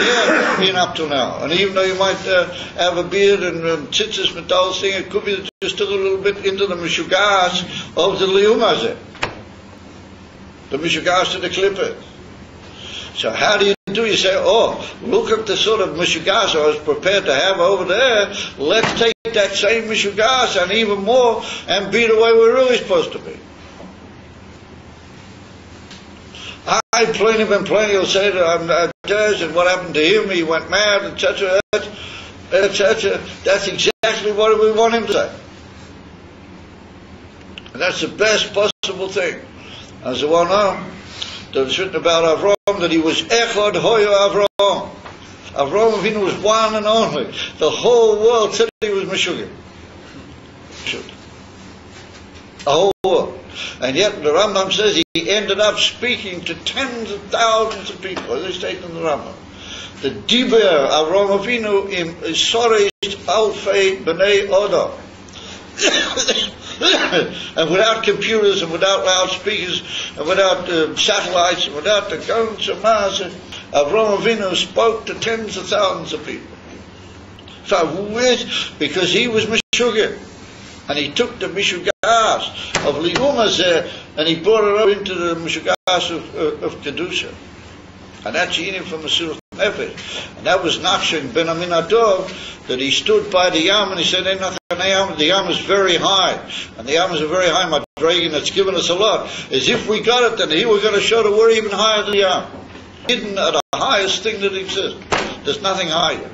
up to now. And even though you might have a beard and tzitzis metal thing, it could be that you're still a little bit into the mishugas of the liumazeh. The mishugas to the klippah. So how do you do? You say, oh, look at the sort of mishugas I was prepared to have over there. Let's take that same mishugas and even more and be the way we're really supposed to be. I plainly will say that I'm judged, and what happened to him, he went mad, etc., etc. That's exactly what we want him to say. And that's the best possible thing. As the one that was written about Avram, that he was Echad Hoyo Avram. Avram Avinu was one and only. The whole world said he was Meshugim. The whole world. And yet the Rambam says he ended up speaking to tens of thousands of people, as they state in the Rambam. The Diber Avram Avinu im Soresh Alfei B'nei Oda. And without computers and without loudspeakers and without satellites and without the guns and Mars, Avram Avinu spoke to tens of thousands of people. So who is? Because he was Meshugim. And he took the Mishugas of Liumazeh and he brought it up into the Mishugas of Kedusha. And that's eating from the Surah Nefesh. And that was Nachshon ben Aminadov, that he stood by the Yam and he said, the Yam is very high. And the Yam is a very high Madragon that's given us a lot. As if we got it, then he was going to show that we're even higher than the Yam. Hidden at the highest thing that exists. There's nothing higher.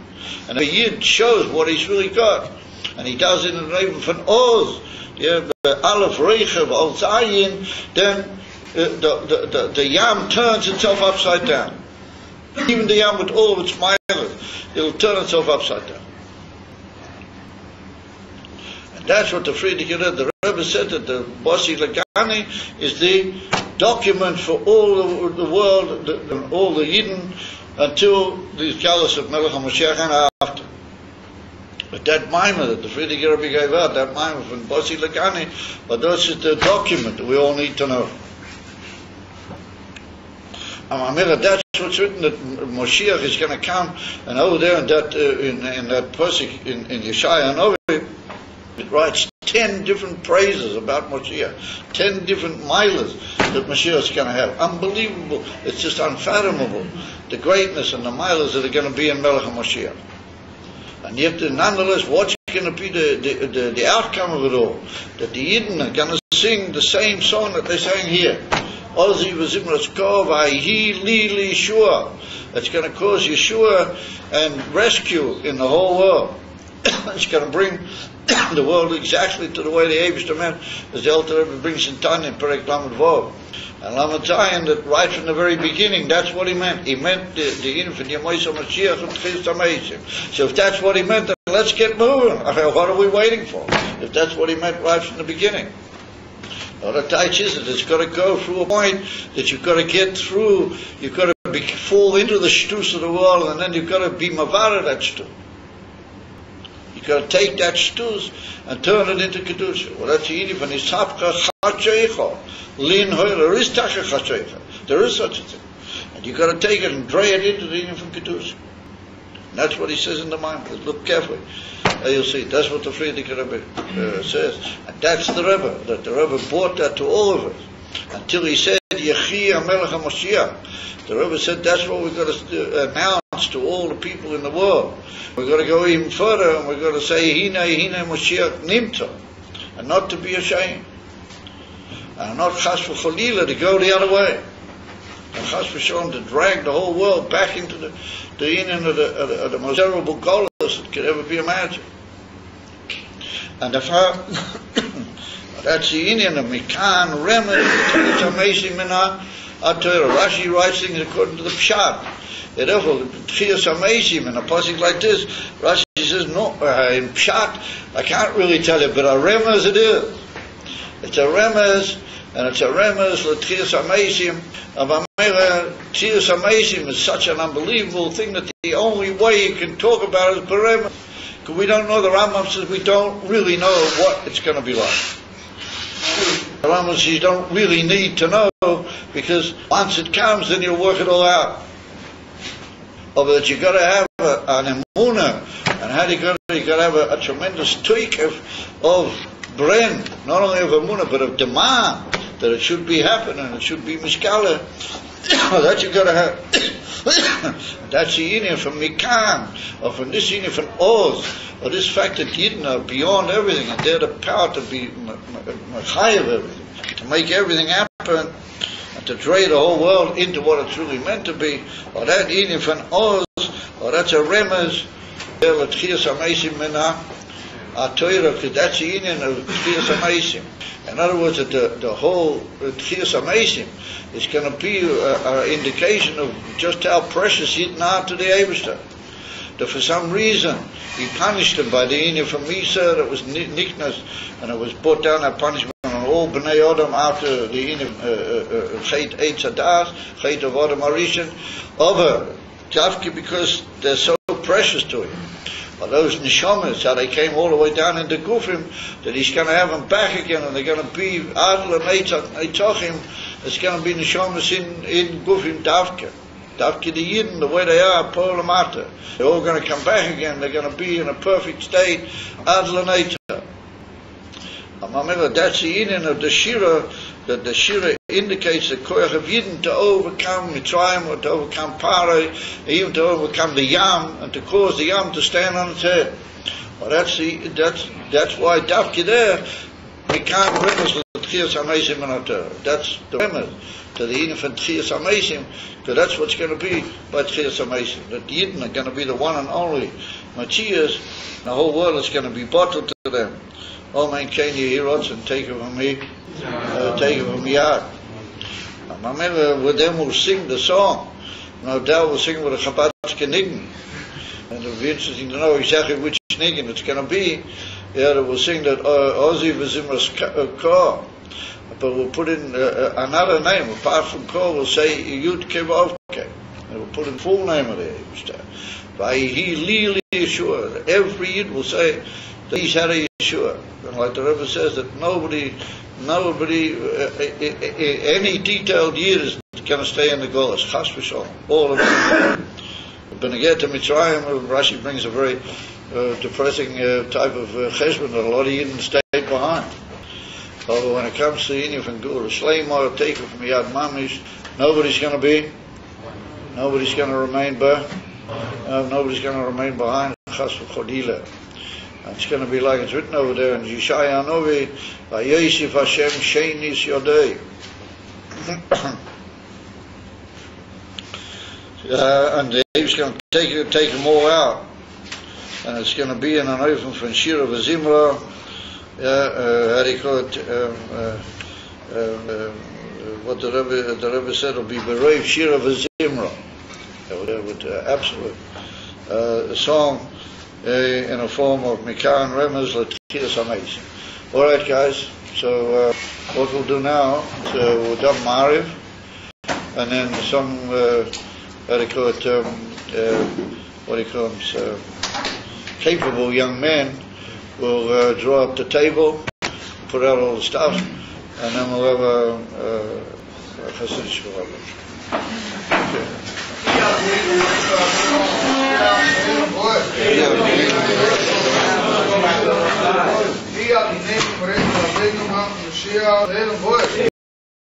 And the Yid shows what he's really got. And he does it in the name of an Oz, yeah, Aleph Reichav Al Zayin, then the Yam turns itself upside down. Even the Yam with all of its mileage, it'll turn itself upside down. And that's what the Frierdiker, the Rebbe said that the Basi Lagani is the document for all the world, all the Yidden, until the Galus of Melech HaMashiach and after. But that mimer that the Frierdiker Rebbe gave out, that mimer from Basi Lagani, but that's the document that we all need to know. That's what's written, that Moshiach is going to come, and over there in that Pasuk in Yeshaya Novi, it writes 10 different praises about Moshiach, 10 different milas that Moshiach is going to have. Unbelievable! It's just unfathomable, the greatness and the milas that are going to be in Melech HaMoshiach. And yet, nonetheless, what's going to be the outcome of it all? That the Yidden are going to sing the same song that they sang here. Ozi v'zimratzko v'ahi li Yeshua. It's going to cause Yeshua and rescue in the whole world. It's going to bring the world exactly to the way the Eibishter meant, as the Alter Rebbe brings in Tanya in Perek Lamed Vov. And Lamed Zayin, that right from the very beginning, that's what he meant. He meant the infant Yemoisa Mashiach and Tchis Tameisim. So if that's what he meant, then let's get moving. What are we waiting for? If that's what he meant right from the beginning. What a touch is it? It's got to go through a point that you've got to get through. You've got to fall into the shtus of the world, and then you've got to be mavara that shtus. You've got to take that shtus and turn it into kedusha. Well, that's the idea from Ishapka Chacheicha. Lin Hoyer is Tacha Chacheicha. There is such a thing, and you've got to take it and draw it into the idea from kedusha. And that's what he says in the mind. Look carefully. You'll see, that's what the Frierdiker Rebbe says. And that's the Rebbe, that the Rebbe brought that to all of us. Until he said, Yechi HaMelech HaMashiach. The Rebbe said, that's what we've got to announce to all the people in the world. We've got to go even further, and we've got to say, Hine Mashiach Nimta. And not to be ashamed. And not Chas v'Chalila, to go the other way. And Chas v'Shalom, to drag the whole world back into the union of the most terrible goals that could ever be imagined. And if that's the union of Mikan, Remen, Rashi writes things according to the Pshat. Therefore, Tchias HaMeisim, in a passage like this, Rashi says, no, in Pshat, I can't really tell you, but a remez it is. It's a remez and it's a remez l'tchias hamesim. Tchias hamesim is such an unbelievable thing that the only way you can talk about it is per remez. Because we don't know, the Rambam says we don't really know what it's going to be like. The Rambam says you don't really need to know, because once it comes, then you'll work it all out. But that you've got to have an emunah, and how you got to have a tremendous tweak of bren, not only of emunah but of demand, that it should be happening, it should be mishkala. That you've got to have. That's the union from Mikan, or from this union from Oz, or this fact that Yidden are beyond everything, and they're the power to be high of everything, to make everything happen, and to trade the whole world into what it's really meant to be, or that union from Oz, or that's a remez, l'tchias hamesim mina Torah, because that's the union of l'tchias hamesim. In other words, that the whole l'tchias hamesim is going to be an indication of just how precious Yidden are to the Eibishter. That for some reason he punished them by the union from Misa that was nickness, and it was brought down that punishment on all Bnei Adam after the union Chet Eitz Hadas, Chet of Adam Arishan, over Tafki, because they're so precious to him. But those neshamas, how they came all the way down into Gufim, that he's going to have them back again, and they're going to be Adl and Eitachim. It's going to be neshamas in Gufim Davka. Davka the Yidden, the way they are, Paul Amata. They're all going to come back again. They're going to be in a perfect state, Adl and Eitach. Remember, that's the union of the Shira, that the Shira indicates the koyach of Yidden to overcome Mitzrayim, or to overcome Parai, even to overcome the Yam, and to cause the Yam to stand on its head. Well, that's why Davki there, we can't remez l'tchias hamesim in our Torah. That's the remez to the union from Tchias hamesim, because that's what's going to be by Tchias hamesim. That the Yidden are going to be the one and only Machias, and the whole world is going to be bottled to them. Oh man, can you hear us and take it from me? Take it from Yad. I remember with them we'll sing the song. No doubt we'll sing with a Chabadske Niggen. And it'll be interesting to know exactly which Niggen it's going to be. Yeah, we'll sing that Ozi V'Zimras Kor. But we'll put in another name. Apart from Kor, we'll say Yud Kevavke. And we'll put in full name of it. Vayihi Li Yeshua. Every Yid will say that he's had a Yeshua. And like the Rebbe says, that nobody, any detailed Yid is going to stay in the Golas. Chas v'shalom. All of them. When I get to Mitzrayim, Rashi brings a very depressing type of cheshbon that a lot of Yidden stayed behind. But when it comes to Yidden from Gula Shleimah, take it from Yad Mamish, nobody's going to remain behind. Chas v'chodila. It's going to be like it's written over there in Yeshaya Novi, Vayesif Hashem Sheinis Yodei. And he's going to take them all out, and it's going to be in an oven from Shira V'Zimra. How do you call it? What the Rebbe said will be Berev Shira V'Zimra, with absolute song. In a form of Mikan Remez l'tchias hamesim. All right, guys. So what we'll do now is we'll dub Mariv, and then some capable young men will draw up the table, put out all the stuff, and then we'll have a Chassidish Shabbat. Okay.